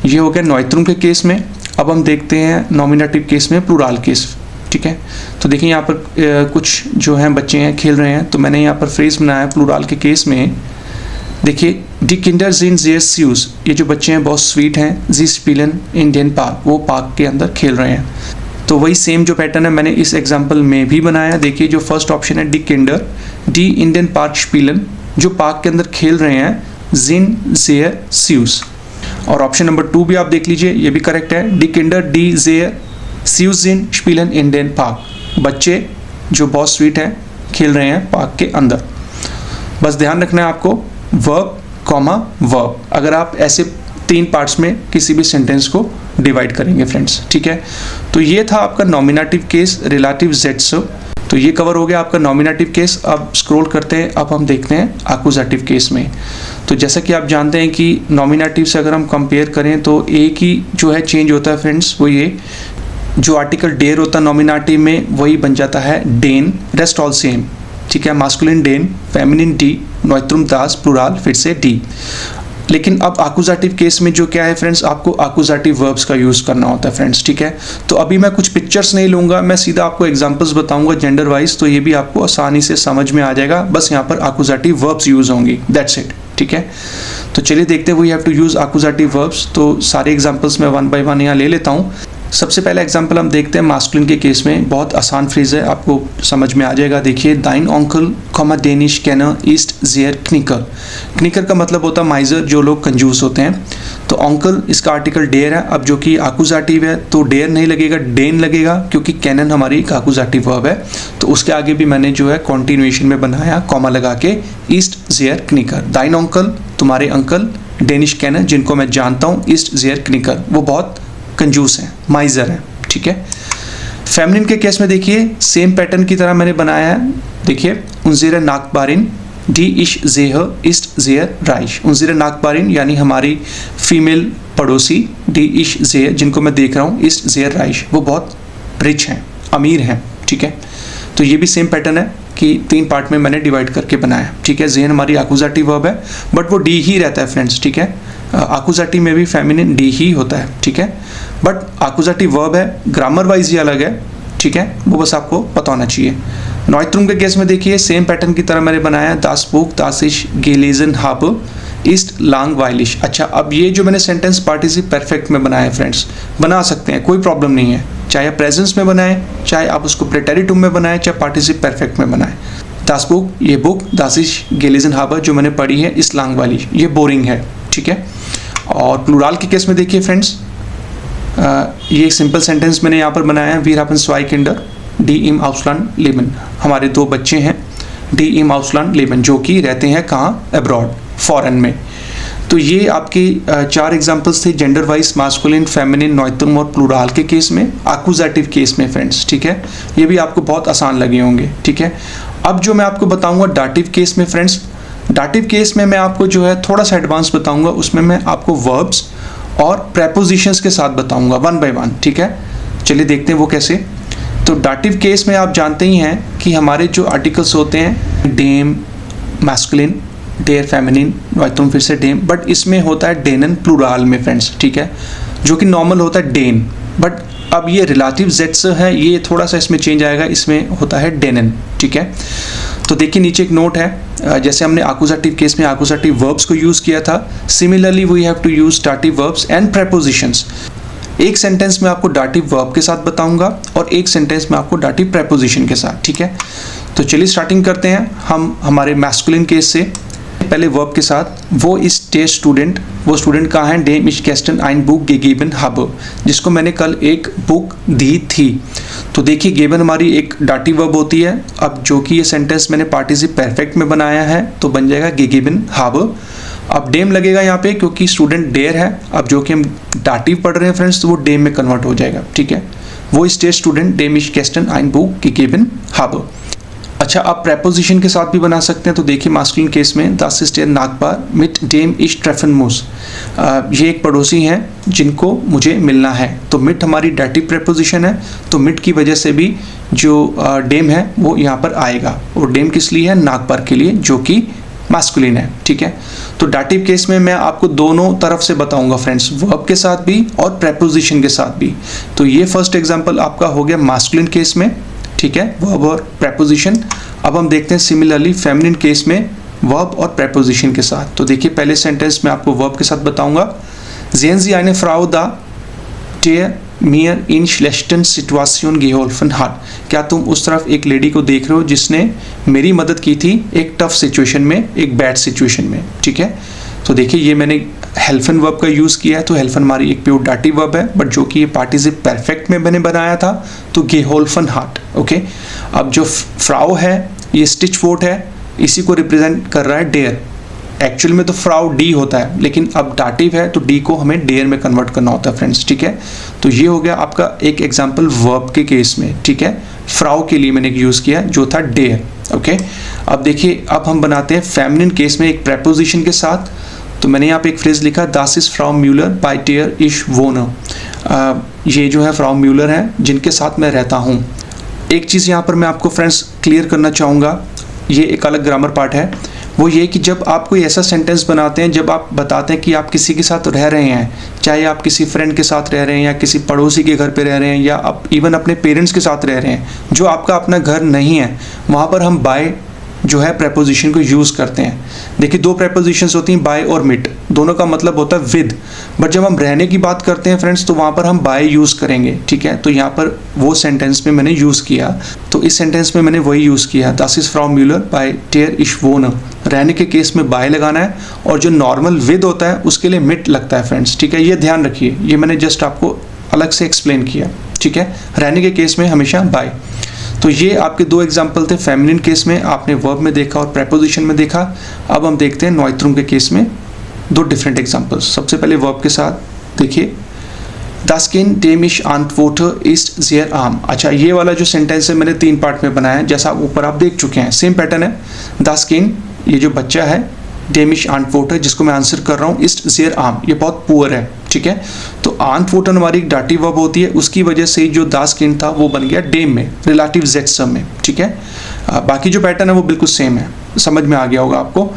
ये हो गया नॉइत्रुम के केस में। अब हम देखते हैं नॉमिनेटिव केस में प्लूरल केस, ठीक है। तो देखिए यहाँ पर कुछ जो हैं बच्चे हैं खेल रहे हैं, तो मैंने यहाँ पर फ्रेज बनाया प्लूरल के केस में। देखिए डी किंडर जिन जेयर स्यूज, ये जो बच्चे हैं बहुत स्वीट हैं, जी स्पीलन इंडियन पार्क, वो पार्क के अंदर खेल रहे हैं। तो वही सेम जो पैटर्न है मैंने इस एग्जाम्पल में भी बनाया। देखिए जो फर्स्ट ऑप्शन है डी किंडर, डी इंडियन पार्क स्पीलन, जो पार्क के अंदर खेल रहे हैं, जिन जेयर स्यूज। और ऑप्शन नंबर 2 भी आप देख लीजिए, ये भी करेक्ट है। डी किंडर डी ज़ेयर स्यूजिन स्पीलन इन डेन पार्क, बच्चे जो बहुत स्वीट हैं खेल रहे हैं पार्क के अंदर। बस ध्यान रखना है आपको वर्ब कॉमा वर्ब, अगर आप ऐसे 3 पार्ट्स में किसी भी सेंटेंस को डिवाइड करेंगे फ्रेंड्स, ठीक है। तो ये था आपका नॉमिनेटिव केस रिलेटिव जेट्स, तो ये कवर हो गया आपका नॉमिनेटिव केस। अब स्क्रॉल करते हैं, अब हम देखते हैं आकुजेटिव केस में। तो जैसा कि आप जानते हैं कि नॉमिनेटिव से अगर हम कंपेयर करें तो एक ही जो है चेंज होता है फ्रेंड्स, वो ये जो आर्टिकल डेयर होता है नॉमिनेटिव में वही बन जाता है डेन, रेस्ट ऑल सेम, ठीक है। मास्कुलिन डेन, फेमिनिन डी, नॉइट्रुम दास, प्लूरल फिर से डी। लेकिन अब आकुजेटिव केस में जो क्या है फ्रेंड्स, आपको आकुजेटिव वर्ब्स का यूज़ करना होता है फ्रेंड्स, ठीक है। तो अभी मैं कुछ पिक्चर्स नहीं लूँगा, मैं सीधा आपको एग्जांपल्स बताऊंगा जेंडर वाइज, तो ये भी आपको आसानी से समझ में आ जाएगा। बस यहाँ पर आकुजेटिव वर्ब्स यूज़ होंगी, दैट्स इट, ठीक है। तो चलिए देखते हैं we have to use accusative verbs. तो सारे एग्जाम्पल्स मैं 1 बाय 1 यहाँ ले लेता हूँ। सबसे पहला एग्जाम्पल हम देखते हैं मास्कुलिन के केस में, बहुत आसान फ्रेज है, आपको समझ में आ जाएगा। देखिए, दाइन ऑन्कल कॉमा डेनिश कैनर ईस्ट जेयर क्निकर। क्निकर का मतलब होता है माइजर, जो लोग कंजूस होते हैं। तो ऑन्कल इसका आर्टिकल डेयर है, अब जो कि आकुजेटिव है तो डेयर नहीं लगेगा, डेन लगेगा, क्योंकि कैनन हमारी एक आकुजेटिव वर्ब है। तो उसके आगे भी मैंने जो है कॉन्टिन्यूएशन में बनाया कॉमा लगा के, ईस्ट जेयर क्निकर। दाइन ऑन्कल तुम्हारे अंकल, डेनिश कैनर जिनको मैं जानता हूँ, ईस्ट जेयर क्निकर, वो बहुत कंजूस है, माइजर है, ठीक है। फेमिनिन के केस में देखिए सेम पैटर्न की तरह मैंने बनाया है। देखिए, उनज़ेर नाकबारिन डी इश जेह इस्ट जेयर राइश। उनज़ेर नाकबारिन यानी हमारी फीमेल पड़ोसी, डी इश जेह जिनको मैं देख रहा हूँ, इस्ट जेयर राइश, वो बहुत रिच हैं, अमीर हैं, ठीक है। तो ये भी सेम पैटर्न है कि 3 पार्ट में मैंने डिवाइड करके बनाया, ठीक है। जेन हमारी आकुजेटिव वर्ब है, बट वो डी ही रहता है फ्रेंड्स, ठीक है। आकुजेटिव में भी फेमिनिन डी ही होता है, ठीक है। बट आकुजेटिव वर्ब है, ग्रामर वाइज ये अलग है, ठीक है, वो बस आपको पता होना चाहिए। नॉइट्रुम के केस में देखिए सेम पैटर्न की तरह मैंने बनाया, दास बुक दासिश गेलेजन हाब ईस्ट लांग वाइलिश। अच्छा, अब ये जो मैंने सेंटेंस पार्टिसिप परफेक्ट में बनाया है फ्रेंड्स, बना सकते हैं, कोई प्रॉब्लम नहीं है, चाहे आप प्रेजेंस में बनाएं, चाहे आप उसको प्रेटेरिटुम में बनाएं, चाहे पार्टिसिप परफेक्ट में बनाएं। दास बुक, ये बुक, दासिश गेलेजन हाबर जो मैंने पढ़ी है, इस लांग वाइलिश, ये बोरिंग है, ठीक है। और प्लूरल के केस में देखिए फ्रेंड्स, ये एक सिंपल सेंटेंस मैंने यहाँ पर बनाया है, वीर हापन स्वाई किंडर डी इम आउसलैंड लेमन। हमारे 2 बच्चे हैं डी इम आउसलैंड लेमन, जो कि रहते हैं कहाँ, अब्रॉड, फॉरेन में। तो ये आपके 4 एग्जांपल्स थे जेंडर वाइज, मास्कुलिन, फेमिनिन, नॉइट्रुम और प्लूरल के केस में, आकुजेटिव केस में फ्रेंड्स, ठीक है। ये भी आपको बहुत आसान लगे होंगे, ठीक है। अब जो मैं आपको बताऊंगा डाटिव केस में फ्रेंड्स, डाटिव केस में मैं आपको जो है थोड़ा सा एडवांस बताऊंगा, उसमें मैं आपको वर्ब्स और प्रेपोजिशंस के साथ बताऊंगा 1 बाय 1, ठीक है। चलिए देखते हैं वो कैसे। तो डाटिव केस में आप जानते ही हैं कि हमारे जो आर्टिकल्स होते हैं, डेम मैस्कुलिन, डेयर फेमिनिन, नॉइट्रुम फिर से डेम, बट इसमें होता है डेनन प्लूरल में फ्रेंड्स, ठीक है, जो कि नॉर्मल होता है डेन। बट अब ये रिलेटिव जेट्स है, ये थोड़ा सा इसमें चेंज आएगा, इसमें होता है डेनन, ठीक है। तो देखिए नीचे एक नोट है, जैसे हमने आकुजेटिव केस में आकुजेटिव वर्ब्स को यूज़ किया था, similarly we have to use dative verbs and prepositions. एक सेंटेंस में आपको डाटिव वर्ब के साथ बताऊंगा और एक सेंटेंस में आपको डाटिव प्रेपोजिशन के साथ, ठीक है। तो चलिए स्टार्टिंग करते हैं हम हमारे मैस्कुलिन केस से। पहले वर्ब के साथ, वो इस डे स्टूडेंट, वो स्टूडेंट कहाँ है, डेम इश कैस्टन आइन बुक गेगेबन हब, जिसको मैंने कल एक बुक दी थी। तो देखिए गेबन हमारी एक डाटिव वर्ब होती है, अब जो कि ये सेंटेंस मैंने पार्टिसिप परफेक्ट में बनाया है तो बन जाएगा गेगेबन हब। अब डेम लगेगा यहाँ पे क्योंकि स्टूडेंट डेयर है, अब जो कि हम डाटिव पढ़ रहे हैं फ्रेंड्स तो वो डेम में कन्वर्ट हो जाएगा, ठीक है। वो इस डे स्टूडेंट डेम इश कैस्टन आइन बुक गेगेबन हब। अच्छा, आप प्रेपोजिशन के साथ भी बना सकते हैं। तो देखिए मास्कुलिन केस में, दास सिस्टर नागबार मिट डेम इश ट्रेफन मूस, ये एक पड़ोसी हैं जिनको मुझे मिलना है। तो मिट हमारी डाटिव प्रेपोजिशन है, तो मिट की वजह से भी जो डेम है वो यहाँ पर आएगा, और डेम किस लिए है, नागबार के लिए, जो कि मास्कुलिन है, ठीक है। तो डाटिव केस में मैं आपको दोनों तरफ से बताऊंगा फ्रेंड्स, वर्ब के साथ भी और प्रेपोजिशन के साथ भी। तो ये फर्स्ट एग्जांपल आपका हो गया मास्कुलिन केस में, ठीक है, वर्ब और प्रेपोजिशन। अब हम देखते हैं सिमिलरली फेमिनिन केस में वर्ब और प्रेपोजिशन के साथ। तो देखिए पहले सेंटेंस में आपको वर्ब के साथ बताऊंगा, sehen Sie eine Frau da, der mir in schlechten Situation geholfen hat। क्या तुम उस तरफ एक लेडी को देख रहे हो जिसने मेरी मदद की थी एक टफ सिचुएशन में, एक बैड सिचुएशन में, ठीक है। तो देखिए ये मैंने हेल्फन वर्ब का यूज़ किया है, तो हेल्फन हमारी एक प्योर डाटिव वर्ब है, बट जो कि ये पार्टिसिप परफेक्ट में मैंने बनाया था, तो गेहोल्फन हार्ट। ओके, अब जो फ्राउ है ये स्टिच वोट है, इसी को रिप्रेजेंट कर रहा है डेयर। एक्चुअल में तो फ्राउ डी होता है, लेकिन अब डाटिव है तो डी को हमें डेयर में कन्वर्ट करना होता है फ्रेंड्स, ठीक है। तो ये हो गया आपका एक एग्जांपल वर्ब के केस में, ठीक है। फ्राउ के लिए मैंने यूज़ किया जो था डेयर। ओके, अब देखिए, अब हम बनाते हैं फेमिनिन केस में एक प्रेपोजिशन के साथ। तो मैंने यहाँ पे एक फ्रेज लिखा, दास इज फ्राउ म्यूलर बाय टेयर इश वोनर। ये जो है फ्राउ म्यूलर है जिनके साथ मैं रहता हूँ। एक चीज़ यहाँ पर मैं आपको फ्रेंड्स क्लियर करना चाहूँगा, ये एक अलग ग्रामर पार्ट है, वो ये कि जब आप कोई ऐसा सेंटेंस बनाते हैं, जब आप बताते हैं कि आप किसी के साथ रह रहे हैं, चाहे आप किसी फ्रेंड के साथ रह रहे हैं या किसी पड़ोसी के घर पे रह रहे हैं या आप इवन अपने पेरेंट्स के साथ रह रहे हैं, जो आपका अपना घर नहीं है, वहाँ पर हम बाय जो है प्रेपोजिशन को यूज़ करते हैं। देखिए, दो प्रेपोजिशंस होती हैं, बाय और मिट, दोनों का मतलब होता है विद, बट जब हम रहने की बात करते हैं फ्रेंड्स, तो वहाँ पर हम बाय यूज़ करेंगे, ठीक है। तो यहाँ पर वो सेंटेंस में मैंने यूज़ किया, तो इस सेंटेंस में मैंने वही यूज़ किया, दास इज फ्रॉम म्यूलर बाय टेयर इश वोनर। रहने के केस में बाय लगाना है, और जो नॉर्मल विद होता है उसके लिए मिट लगता है फ्रेंड्स, ठीक है। ये ध्यान रखिए, ये मैंने जस्ट आपको अलग से एक्सप्लेन किया, ठीक है। रहने के केस में हमेशा बाय। तो ये आपके दो एग्जाम्पल थे, फेमिनिन केस में आपने वर्ब में देखा और प्रेपोजिशन में देखा। अब हम देखते हैं नॉइत्रुम के केस में दो डिफरेंट एग्जाम्पल्स। सबसे पहले वर्ब के साथ देखिए, Das Kind dem ich antworte ist sehr arm। अच्छा, ये वाला जो सेंटेंस है मैंने 3 पार्ट में बनाया है, जैसा ऊपर आप देख चुके हैं, सेम पैटर्न है। Das Kind, ये जो बच्चा है, dem ich antworte, जिसको मैं आंसर कर रहा हूँ, ist sehr arm, ये बहुत पुअर है, ठीक है। तो antworten हमारी एक डाटिव वर्ब होती है, उसकी वजह से जो Das Kind था वो बन गया dem में, रिलेटिव Z में, ठीक है। बाकी जो पैटर्न है वो बिल्कुल सेम है, समझ में आ गया होगा आपको।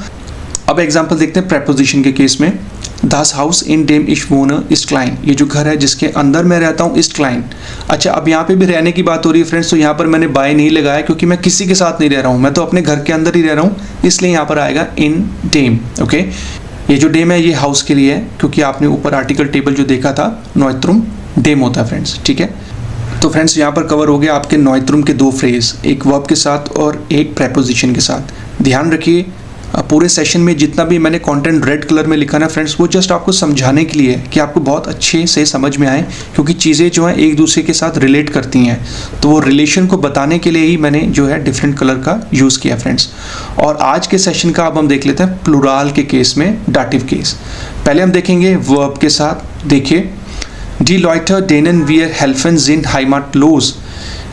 अब एग्जाम्पल देखते हैं प्रेपोजिशन के केस में। Das Haus in dem ich wohne ist klein, ये जो घर है जिसके अंदर मैं रहता हूँ, ist klein। अच्छा, अब यहाँ पे भी रहने की बात हो रही है फ्रेंड्स, तो यहाँ पर मैंने बाय नहीं लगाया क्योंकि मैं किसी के साथ नहीं रह रहा हूँ, मैं तो अपने घर के अंदर ही रह रहा हूँ, इसलिए यहाँ पर आएगा in dem। ओके, ये जो dem है ये हाउस के लिए है, क्योंकि आपने ऊपर आर्टिकल टेबल जो देखा था, नॉइत्रुम dem होता है फ्रेंड्स, ठीक है। तो फ्रेंड्स, यहाँ पर कवर हो गया आपके नॉइत्रुम के दो फ्रेज, एक वर्ब के साथ और एक प्रेपोजिशन के साथ। ध्यान रखिए, पूरे सेशन में जितना भी मैंने कंटेंट रेड कलर में लिखा ना फ्रेंड्स, वो जस्ट आपको समझाने के लिए कि आपको बहुत अच्छे से समझ में आए, क्योंकि चीज़ें जो हैं एक दूसरे के साथ रिलेट करती हैं, तो वो रिलेशन को बताने के लिए ही मैंने जो है डिफरेंट कलर का यूज़ किया फ्रेंड्स। और आज के सेशन का अब हम देख लेते हैं प्लूराल के केस में, डाटिव केस। पहले हम देखेंगे वर्ब के साथ। देखिए, डी लॉइटर डेनन वियर हेल्फन जिन हाइमाट लोज,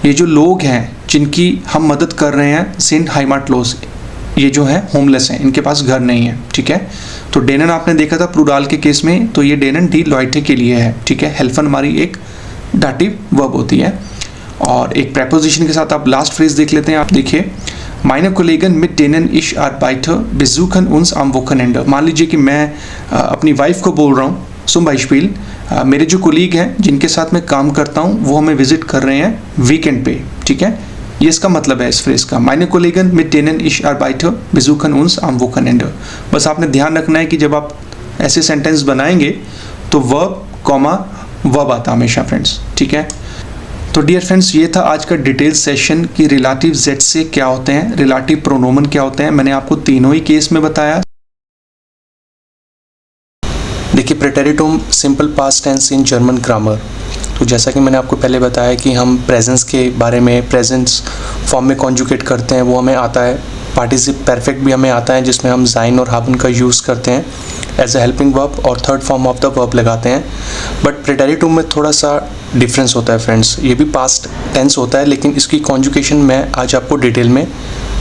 ये जो लोग हैं जिनकी हम मदद कर रहे हैं, जिन हाइमाट लोज, ये जो है होमलेस हैं, इनके पास घर नहीं है, ठीक है। तो डेनन आपने देखा था प्लूराल के केस में, तो ये डेनन डी लॉइटे के लिए है, ठीक है। हेल्फन हमारी एक डाटिव वर्ब होती है। और एक प्रेपोजिशन के साथ आप लास्ट फ्रेज देख लेते हैं। आप देखिए, meine Kollegen mit denen ich arbeite besuchen uns am Wochenende। मान लीजिए कि मैं अपनी वाइफ को बोल रहा हूँ, zum Beispiel, मेरे जो कोलीग हैं जिनके साथ मैं काम करता हूँ वो हमें विजिट कर रहे हैं वीकेंड पे, ठीक है। ये इसका मतलब है इस फ्रेज का, meine Kollegen mit denen ich arbeite besuchen uns am Wochenende। बस आपने ध्यान रखना है कि जब आप ऐसे सेंटेंस बनाएंगे तो वर्ब कॉमा वर्ब आता हमेशा फ्रेंड्स, ठीक है। तो डियर फ्रेंड्स, ये था आज का डिटेल सेशन कि रिलेटिव जेड से क्या होते हैं, रिलेटिव प्रोनोमन क्या होते हैं। मैंने आपको तीनों ही केस में बताया। देखिए, प्रेटेरिटुम simple past tense in German grammar. तो जैसा कि मैंने आपको पहले बताया कि हम प्रेजेंस के बारे में, प्रेजेंस फॉर्म में कॉन्जुगेट करते हैं, वो हमें आता है। पार्टिसिप परफेक्ट भी हमें आता है, जिसमें हम जाइन और हाबन का यूज़ करते हैं एज अ हेल्पिंग वर्ब और third form of the verb लगाते हैं। बट प्रेटेरिटुम में थोड़ा सा डिफरेंस होता है फ्रेंड्स, ये भी पास्ट टेंस होता है, लेकिन इसकी कॉन्जुगेशन मैं आज आपको डिटेल में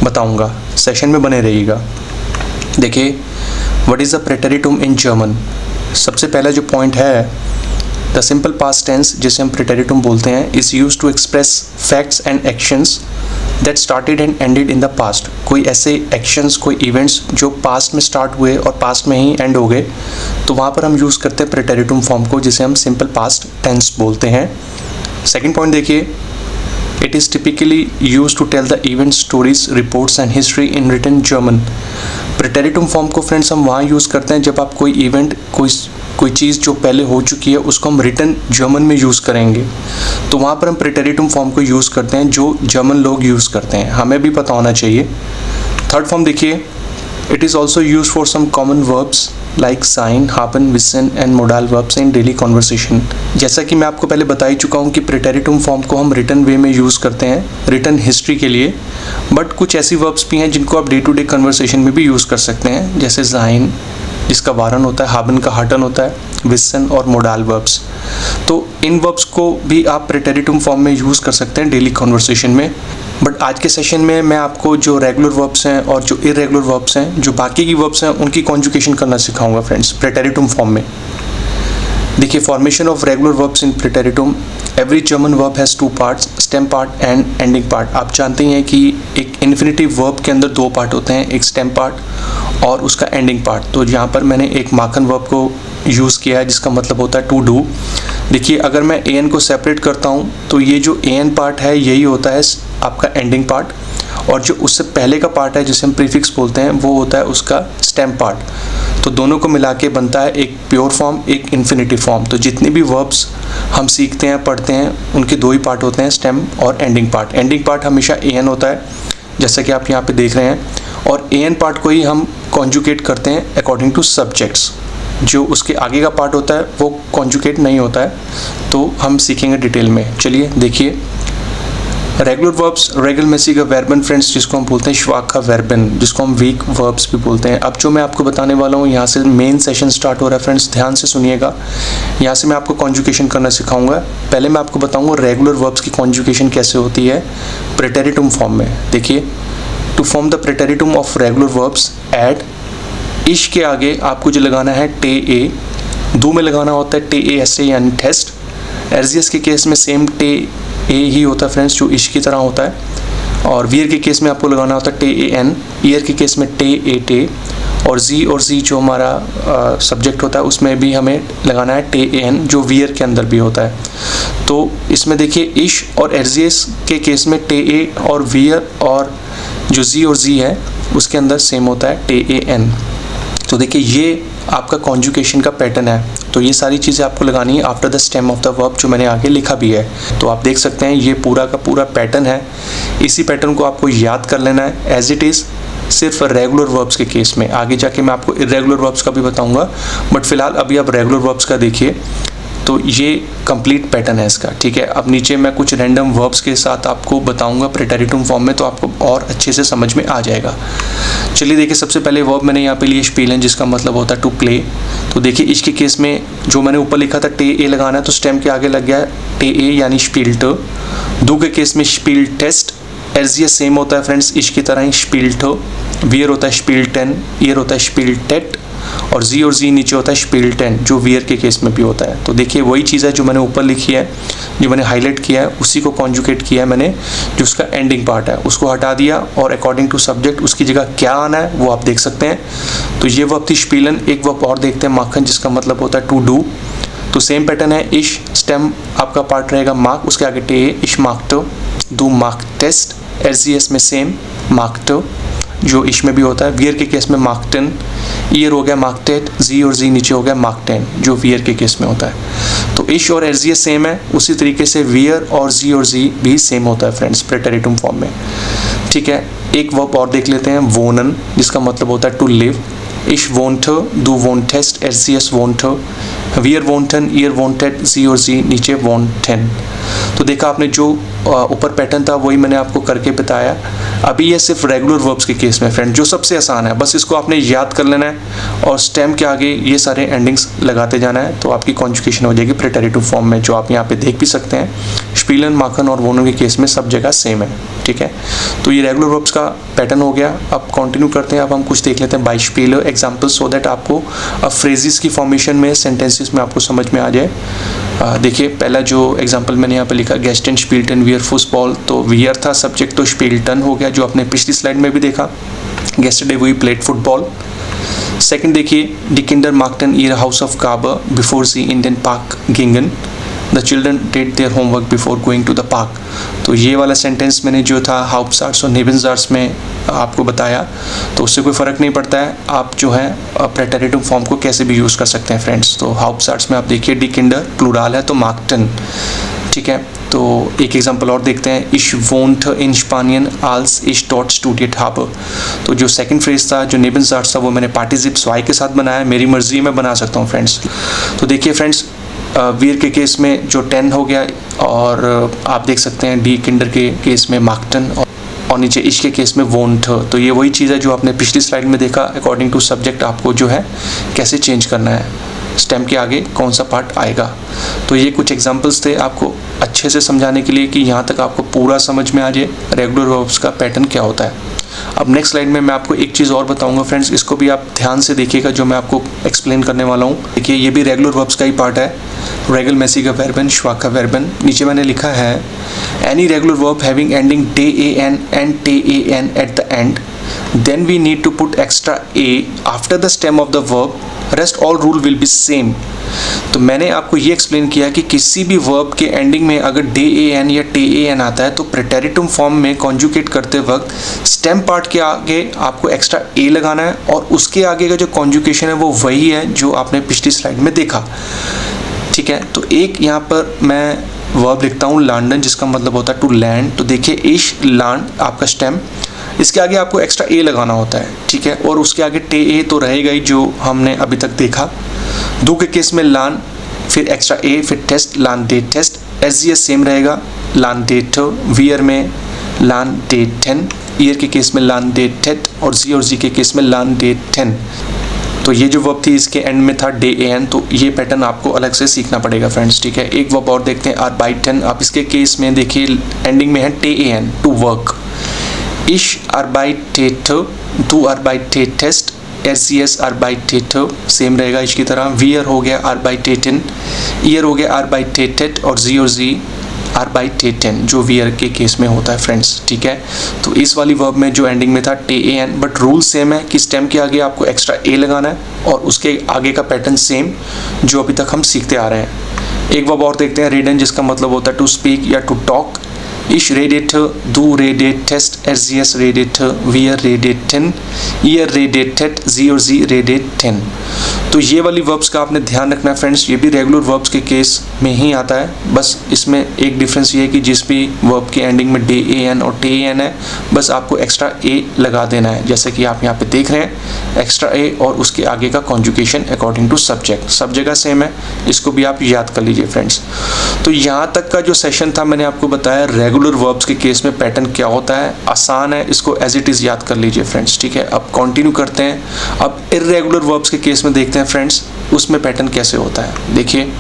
बताऊँगा, सेशन में बने रहिएगा। देखिए, व्हाट इज़ द प्रेटेरिटुम इन जर्मन। सबसे पहला जो पॉइंट है, द सिंपल पास्ट टेंस, जिसे हम प्रेटेरिटुम बोलते हैं, is use to express facts and actions that started and ended in the past. कोई ऐसे एक्शंस, कोई इवेंट्स जो पास्ट में स्टार्ट हुए और पास्ट में ही एंड हो गए, तो वहाँ पर हम यूज़ करते हैं प्रेटेरिटुम फॉर्म को, जिसे हम सिंपल पास्ट टेंस बोलते हैं। सेकेंड पॉइंट देखिए, it is typically use to tell the event, stories, reports and history in written German. प्रेटेरिटुम फॉर्म को फ्रेंड्स हम वहाँ यूज़ करते हैं जब आप कोई इवेंट, कोई चीज़ जो पहले हो चुकी है उसको हम रिटन जर्मन में यूज़ करेंगे, तो वहाँ पर हम प्रेटेरिटुम फॉर्म को यूज़ करते हैं जो जर्मन लोग यूज़ करते हैं, हमें भी पता होना चाहिए। थर्ड फॉर्म देखिए, It is also used for some common verbs like sein, haben, wissen and modal verbs in daily conversation. जैसा कि मैं आपको पहले बता ही चुका हूँ कि प्रेटेरिटुम फॉर्म को हम रिटन वे में यूज़ करते हैं रिटन हिस्ट्री के लिए, बट कुछ ऐसी वर्ब्स भी हैं जिनको आप डे टू डे कन्वर्सेशन में भी यूज़ कर सकते हैं, जैसे sein जिसका वारन होता है, haben का हटन होता है, विसन और मोडाल वर्ब्स। तो इन वर्ब्स को भी आप प्रेटेरिटुम फॉर्म में यूज़ कर सकते हैं डेली कन्वर्सेशन में। बट आज के सेशन में मैं आपको जो रेगुलर वर्ब्स हैं और जो इरेगुलर वर्ब्स हैं, जो बाकी की वर्ब्स हैं, उनकी कॉन्जुगेशन करना सिखाऊंगा फ्रेंड्स प्रेटेरिटुम फॉर्म में। देखिए, formation of regular verbs in प्रेटेरिटुम। Every German verb has two parts, stem part and ending part. आप जानते हैं कि एक इन्फिनेटिव वर्ब के अंदर दो पार्ट होते हैं, एक स्टेम पार्ट और उसका एंडिंग पार्ट। तो यहाँ पर मैंने एक माखन वर्ब को यूज़ किया है जिसका मतलब होता है टू डू। देखिए, अगर मैं ए एन को सेपरेट करता हूँ तो ये जो ए एन पार्ट है यही होता है आपका एंडिंग पार्ट, और जो उससे पहले का पार्ट है जिसे हम प्रीफिक्स बोलते हैं वो होता है उसका स्टेम पार्ट। तो दोनों को मिला के बनता है एक प्योर फॉर्म, एक इन्फिनेटिव फॉर्म। तो जितनी भी वर्ब्स हम सीखते हैं, पढ़ते हैं, उनके दो ही पार्ट होते हैं, स्टेम और एंडिंग पार्ट। एंडिंग पार्ट हमेशा ए एन होता है जैसा कि आप यहाँ पे देख रहे हैं, और ए एन पार्ट को ही हम कॉन्जुगेट करते हैं अकॉर्डिंग टू सब्जेक्ट्स। जो उसके आगे का पार्ट होता है वो कॉन्जुगेट नहीं होता है, तो हम सीखेंगे डिटेल में। चलिए देखिए, रेगुलर वर्ब्स, रेगुलरमेसिगा वर्बन फ्रेंड्स, जिसको हम बोलते हैं श्वाखा वर्बन, जिसको हम वीक वर्ब्स भी बोलते हैं। अब जो मैं आपको बताने वाला हूँ, यहाँ से मेन सेशन स्टार्ट हो रहा है फ्रेंड्स, ध्यान से सुनिएगा। यहाँ से मैं आपको कॉन्जुगेशन करना सिखाऊंगा। पहले मैं आपको बताऊंगा रेगुलर वर्ब्स की कॉन्जुगेशन कैसे होती है प्रेटेरिटुम फॉर्म में। देखिए, टू फॉर्म द प्रेटेरिटुम ऑफ रेगुलर वर्ब्स, ऐड इश के आगे आपको जो लगाना है टे ए, दो में लगाना होता है टे ए एस ए यानी टेस्ट। एर्जियस के केस में सेम टे ए ही होता है फ्रेंड्स, जो इश की तरह होता है। और वियर के केस में आपको लगाना होता है टे ए एन, ईयर के केस में टे ए टे, और जी जो हमारा सब्जेक्ट होता है उसमें भी हमें लगाना है टे ए एन, जो वियर के अंदर भी होता है। तो इसमें देखिए, इश और एर्जियस के केस में टे ए और वियर, और जो जी है उसके अंदर सेम होता है टे ए एन। तो देखिए, ये आपका कॉन्जुगेशन का पैटर्न है। तो ये सारी चीज़ें आपको लगानी है after the stem of the verb, जो मैंने आगे लिखा भी है। तो आप देख सकते हैं ये पूरा का पूरा पैटर्न है। इसी पैटर्न को आपको याद कर लेना है एज इट इज़, सिर्फ रेगुलर वर्ब्स के केस में। आगे जाके मैं आपको इरेगुलर वर्ब्स का भी बताऊंगा, बट फिलहाल अभी आप रेगुलर वर्ब्स का देखिए। तो ये कंप्लीट पैटर्न है इसका, ठीक है। अब नीचे मैं कुछ रैंडम वर्ब्स के साथ आपको बताऊंगा प्रेटेरिटुम फॉर्म में, तो आपको और अच्छे से समझ में आ जाएगा। चलिए देखिए, सबसे पहले वर्ब मैंने यहाँ पे लिए स्पीलन, जिसका मतलब होता है टू प्ले। तो देखिए, इसके केस में जो मैंने ऊपर लिखा था टे ए लगाना है, तो स्टेम के आगे लग गया टे ए यानी स्पील्ट। दो के केस में स्पील टेस्ट। एर्जियस सेम होता है फ्रेंड्स, इश की तरह ही स्पील्ट। वियर होता है स्पील्टेन, ईयर होता है स्पील्टेट, और जी नीचे होता है स्पील्टेन, जो वियर के केस में भी होता है। तो देखिए, वही चीज़ है जो मैंने ऊपर लिखी है, जो मैंने हाईलाइट किया है, उसी को कॉन्जुगेट किया है मैंने। जो उसका एंडिंग पार्ट है उसको हटा दिया, और अकॉर्डिंग टू सब्जेक्ट उसकी जगह क्या आना है वो आप देख सकते हैं। तो ये वर्ब थी स्पीलन। एक वर्ब और देखते हैं, माखन, जिसका मतलब होता है टू डू। तो सेम पैटर्न है, इश स्टेम आपका पार्ट रहेगा मार्क, उसके आगे टे, इश मार्क्ट, डू मार्क टेस्ट। एर्जियस में सेम मार्क्ट, जो इश में भी होता है। वियर के केस में मार्कटन, ईयर हो गया मार्कटेट, जी नीचे हो गया मार्कटेन, जो वियर के केस में होता है। तो इश और एर्जियस सेम है, उसी तरीके से वियर और जी भी सेम होता है फ्रेंड्स प्रेटेरिटुम फॉर्म में, ठीक है। एक वर्ब और देख लेते हैं, वोनन, जिसका मतलब होता है टू लिव। इश वोंट, डू वोंटेस्ट, एर्जियस वोंट, वियर वोंटन, ईयर वोंटेड, जी नीचे वोंटेन। तो देखा आपने, जो ऊपर पैटर्न था वही मैंने आपको करके बताया। अभी ये सिर्फ रेगुलर वर्ब्स के केस में फ्रेंड, जो सबसे आसान है, बस इसको आपने याद कर लेना है और स्टेम के आगे ये सारे एंडिंग्स लगाते जाना है, तो आपकी कॉन्जुगेशन हो जाएगी प्रेटेरिटिव फॉर्म में, जो आप यहाँ पे देख भी सकते हैं। स्पीलन, माखन और वोनन के केस में सब जगह सेम है, ठीक है। तो ये रेगुलर वर्ब्स का पैटर्न हो गया। अब कंटिन्यू करते हैं, अब हम कुछ देख लेते हैं बाय स्पीलर एग्जाम्पल, सो दैट आपको फ्रेजेस की फॉर्मेशन में, सेंटेंसेस में आपको समझ में आ जाए। देखिए, पहला जो एग्जाम्पल मैंने यहाँ पे लिखा, गेस्टन स्पील्टन वियर फुटबॉल, तो वियर था सब्जेक्ट, तो स्पील्टन हो गया, जो आपने पिछली स्लाइड में भी देखा। Yesterday we played football. Second देखिए, डी किंडर मार्कटन ईयर हाउस ऑफ काबर बिफोर सी इंडियन पार्क गिंगन, the children did their homework before going to the park. तो ये वाला सेंटेंस मैंने जो था हाउप्सार्ट्स और नेबेनजार्ट्स में आपको बताया, तो उससे कोई फ़र्क नहीं पड़ता है, आप जो है प्रेटेरिटिव फॉर्म को कैसे भी यूज़ कर सकते हैं फ्रेंड्स। तो हाउप्सार्ट्स में आप देखिए, डी किंडर प्लूरल है तो मार्कटन, ठीक ठीक है। तो एक एग्जांपल और देखते हैं, इश वोंट इन स्पानियन आल्स इश डॉट स्टूडियट हाबर। तो जो सेकंड फ्रेज था, जो नेबनसार्ट्स था, वो मैंने पार्टिसिप्स वाई के साथ बनाया, मेरी मर्जी में बना सकता हूँ फ्रेंड्स। तो देखिए फ्रेंड्स, वीर के केस में जो 10 हो गया, और आप देख सकते हैं डी किंडर के केस में मार्कटन, और नीचे इश के केस में वोंट। तो ये वही चीज़ है जो आपने पिछली स्लाइड में देखा, अकॉर्डिंग टू सब्जेक्ट आपको जो है कैसे चेंज करना है, स्टेम के आगे कौन सा पार्ट आएगा। तो ये कुछ एग्जांपल्स थे आपको अच्छे से समझाने के लिए कि यहाँ तक आपको पूरा समझ में आ जाए रेगुलर वर्ब्स का पैटर्न क्या होता है। अब नेक्स्ट स्लाइड में मैं आपको एक चीज़ और बताऊंगा फ्रेंड्स, इसको भी आप ध्यान से देखिएगा जो मैं आपको एक्सप्लेन करने वाला हूँ। देखिए ये भी रेगुलर वर्ब्स का ही पार्ट है, रेगलमेसिगा वर्बन, श्वाका वर्बन। नीचे मैंने लिखा है any regular verb having ending an and an at the end, then we need to put extra a after the stem of the verb, rest all rule will be same। तो मैंने आपको ये explain किया कि किसी भी verb के ending में अगर an या an आता है तो प्रेटेरिटुम फॉर्म में कॉन्जुगेट करते वक्त स्टेम पार्ट के आगे आपको एक्स्ट्रा a लगाना है, और उसके आगे का जो कॉन्जुगेशन है वो वही है जो आपने पिछली स्लाइड में देखा, ठीक है। तो एक यहाँ पर मैं वर्ब लिखता हूँ लैंडन, जिसका मतलब होता है टू लैंड। तो देखिए इश लैंड आपका स्टेम, इसके आगे आपको एक्स्ट्रा ए लगाना होता है, ठीक है, और उसके आगे टे ए तो रहेगा ही जो हमने अभी तक देखा। दो के केस में लान, फिर एक्स्ट्रा ए, फिर टेस्ट, लान डे टेस्ट। एस सेम रहेगा, लान डे टो। वियर में लान डे 10, ईयर के केस में लान डे टेट, और जी के केस में लान डे 10। तो ये जो वर्ब थी इसके एंड में था डे एन, तो ये पैटर्न आपको अलग से सीखना पड़ेगा फ्रेंड्स, ठीक है। एक वर्ब और देखते हैं, आर्बाइटन। आप इसके केस में देखिए एंडिंग में है टे एन, टू वर्क। इश आर्बाइटेट, दू आर्बाइटेटेस्ट, एस आर्बाइटेट सेम रहेगा इश की तरह। वियर हो गया आर्बाइटेटन, ईयर हो गया आर्बाइटेटेट, और जी आर्बाइटेटन जो वियर के केस में होता है फ्रेंड्स, ठीक है। तो इस वाली वर्ब में जो एंडिंग में था टे एन, बट रूल सेम है कि स्टेम के आगे आपको एक्स्ट्रा ए लगाना है, और उसके आगे का पैटर्न सेम जो अभी तक हम सीखते आ रहे हैं। एक वर्ब और देखते हैं, रीडन, जिसका मतलब होता है टू स्पीक या टू टॉक। इश रेडेट, दू रेडेट टेस्ट, एस रेडेट, वियर रेडेट 10, ईयर रेडेटेड, जी रेडेट 10। तो ये वाली वर्ब्स का आपने ध्यान रखना है फ्रेंड्स, ये भी रेगुलर वर्ब्स के केस में ही आता है। बस इसमें एक डिफरेंस ये है कि जिस भी वर्ब के एंडिंग में डे एन और टे एन है, बस आपको एक्स्ट्रा ए लगा देना है, जैसे कि आप यहाँ पे देख रहे हैं, एक्स्ट्रा ए और उसके आगे का कॉन्जुगेशन अकॉर्डिंग टू सब्जेक्ट। सब जगह सेम है, इसको भी आप याद कर लीजिए फ्रेंड्स। तो यहाँ तक का जो सेशन था मैंने आपको बताया रेगुलर वर्ब्स के केस में पैटर्न क्या होता है, आसान है, इसको एज इट इज़ याद कर लीजिए फ्रेंड्स, ठीक है। अब कंटिन्यू करते हैं, अब इर्रेगुलर वर्ब्स के केस में देखते हैं फ्रेंड्स उसमें पैटर्न कैसे होता है। देखिए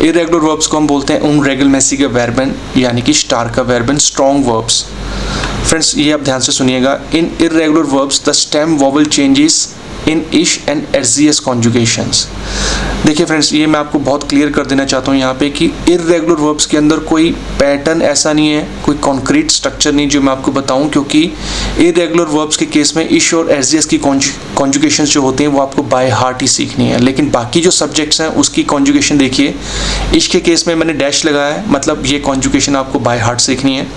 इर्रेगुलर वर्ब्स को हम बोलते हैं उन रेगलमेसिगा वर्बन, यानी कि स्टार का वर्बन, स्ट्रॉन्ग वर्ब्स। फ्रेंड्स ये आप ध्यान से सुनिएगा, in irregular verbs the stem vowel changes in इश एंड एस कॉन्जुगेशंस। देखिए फ्रेंड्स ये मैं आपको बहुत क्लियर कर देना चाहता हूँ यहाँ पे कि इर्रेगुलर वर्ब्स के अंदर कोई पैटर्न ऐसा नहीं है, कोई कॉन्क्रीट स्ट्रक्चर नहीं जो मैं आपको बताऊँ, क्योंकि इर्रेगुलर वर्ब्स के केस में इश और एस की कॉन्जुगेशंस जो होते हैं वो आपको बाय हार्ट ही सीखनी है। लेकिन बाकी जो सब्जेक्ट्स हैं उसकी कॉन्जुगेशन देखिए, इश के केस में मैंने डैश लगाया है, मतलब ये कॉन्जुगेशन आपको बाय हार्ट सीखनी है।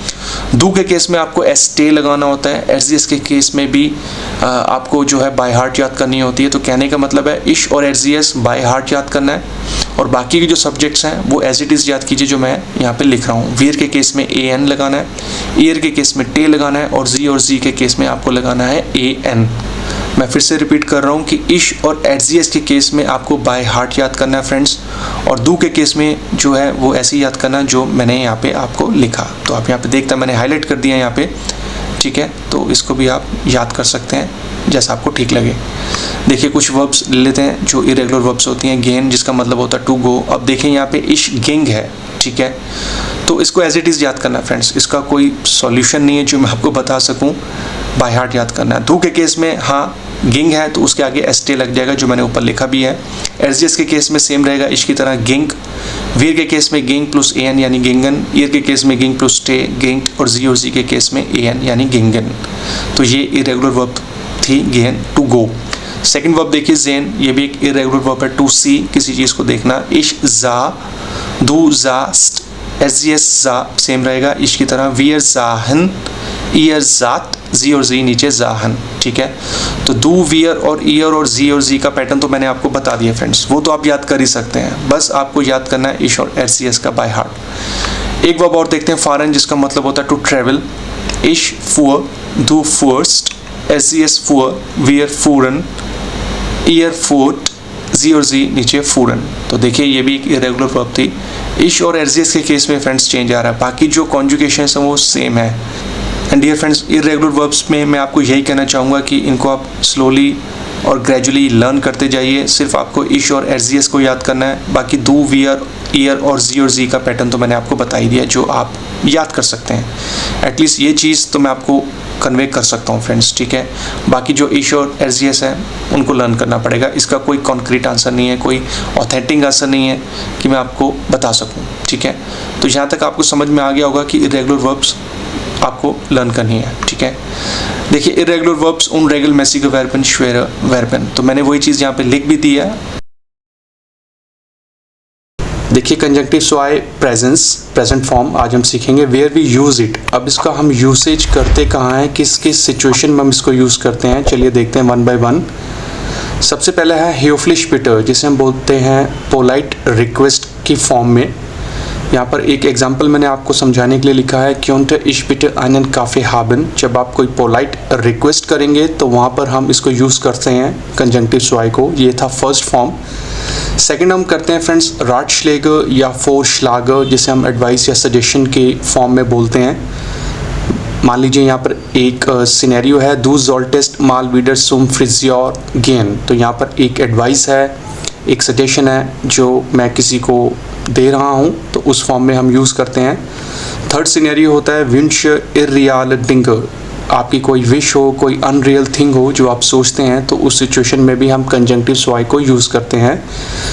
दू के केस में आपको एस टे लगाना होता है, एस के केस में भी आपको जो है बाय हार्ट याद करनी होती है। तो कहने का मतलब है इश और एस बाय हार्ट याद करना है, और बाकी के जो सब्जेक्ट्स हैं वो एज इट इज़ याद कीजिए जो मैं यहाँ पे लिख रहा हूँ। वियर के केस में ए एन लगाना है, ईयर के केस में टे लगाना है, और जी के केस में आपको लगाना है ए एन। मैं फिर से रिपीट कर रहा हूँ कि इश और एस के केस में आपको बाय हार्ट याद करना है फ्रेंड्स, और दू के केस में जो है वो ऐसे ही याद करना जो मैंने यहाँ पे आपको लिखा। तो आप यहाँ पे देखता मैंने हाईलाइट कर दिया यहाँ पे, ठीक है। तो इसको भी आप याद कर सकते हैं जैसा आपको ठीक लगे। देखिए कुछ वर्ब्स ले लेते हैं जो इरेगुलर वर्ब्स होती हैं। गेन जिसका मतलब होता है टू गो। अब देखें यहाँ पे इश गिंग है, ठीक है, तो इसको एज इट इज़ याद करना है फ्रेंड्स, इसका कोई सॉल्यूशन नहीं है जो मैं आपको बता सकूं, बाय हार्ट याद करना है। दू के केस में हाँ गिंग है तो उसके आगे एस टे लग जाएगा जो मैंने ऊपर लिखा भी है। एस के केस में सेम रहेगा इश की तरह गिंग। वीर के केस में गिंग प्लस ए एन यानी गिंगन। ईयर के केस में गिंग प्लस टे गिंग, और जी के केस में ए एन यानी गिंगन। तो ये इरेगुलर वर्ब थी गेन, टू गो। सेकंड वर्ब देखिए जेन, ये भी एक इरेगुलर वर्ब है, टू सी किसी चीज़ को देखना। इश जा, दू जा, एस जा सेम रहेगा इश की तरह। वियर जाहन, ईयर जात, जी और जी नीचे जाहन, ठीक है। तो दू, वियर और ईयर और जी का पैटर्न तो मैंने आपको बता दिया फ्रेंड्स, वो तो आप याद कर ही सकते हैं, बस आपको याद करना है इश और एस का बाय हार्ट। एक वर्ब और देखते हैं, फॉरेन, जिसका मतलब होता है टू ट्रेवल। इश फुअर, दू फर्स्ट, एस फुअर, वियर फूरन, ईयर फूट, जी और जी नीचे फूरन। तो देखिए ये भी एक इरेगुलर वर्ब थी। इश और एस के केस में फ्रेंड्स चेंज आ रहा है, बाकी जो कॉन्जुगेशन है वो सेम है। And dear friends, irregular verbs में मैं आपको यही कहना चाहूँगा कि इनको आप स्लोली और ग्रेजुअली लर्न करते जाइए। सिर्फ आपको इश और एस को याद करना है, बाकी दू, वियर, ईयर और जी का पैटर्न तो मैंने आपको बता ही दिया, जो आप याद कर सकते हैं। एटलीस्ट ये चीज़ तो मैं आपको कन्वे कर सकता हूँ फ्रेंड्स, ठीक है। बाकी जो इश और एस है उनको लर्न करना पड़ेगा। इसका कोई कॉन्क्रीट आंसर नहीं है, कोई ऑथेंटिक आंसर नहीं है कि मैं आपको बता सकूँ, ठीक है। तो यहाँ तक आपको समझ में आ गया होगा कि इरेगुलर वर्ब्स आपको लर्न करनी है, ठीक है। देखिए irregular verbs unregelmäßige Verben, schwere Verben, तो मैंने वही चीज़ यहाँ पे लिख भी दी है। देखिए कंजंक्टिव स्वाय प्रेजेंस, प्रेजेंट फॉर्म आज हम सीखेंगे। वेयर वी यूज़ इट, अब इसका हम यूसेज करते कहाँ हैं, किस किस सिचुएशन में हम इसको यूज़ करते हैं, चलिए देखते हैं वन बाय वन। सबसे पहला है höflich bitte, जिसे हम बोलते हैं पोलाइट रिक्वेस्ट की फॉर्म में। यहाँ पर एक एग्जाम्पल मैंने आपको समझाने के लिए लिखा है, könnte ich bitte einen Kaffee haben। जब आप कोई पोलाइट रिक्वेस्ट करेंगे तो वहाँ पर हम इसको यूज़ करते हैं कंजंक्टिव स्वाय को। ये था फर्स्ट फॉर्म। सेकंड हम करते हैं फ्रेंड्स राटश्लेगर या फोरश्लागर, जिसे हम एडवाइस या सजेशन के फॉर्म में बोलते हैं। मान लीजिए यहाँ पर एक सिनेरियो है, दू सोल्टेस्ट माल वीडर सुम फ्रिजियोर गेन। तो यहाँ पर एक एडवाइस है, एक सजेशन है जो मैं किसी को दे रहा हूँ, तो उस फॉर्म में हम यूज़ करते हैं। थर्ड सिनेरियो होता है विंश इररियल डिंगर, आपकी कोई विश हो, कोई अनरियल थिंग हो जो आप सोचते हैं, तो उस सिचुएशन में भी हम कंजंक्टिव स्वाय को यूज़ करते हैं।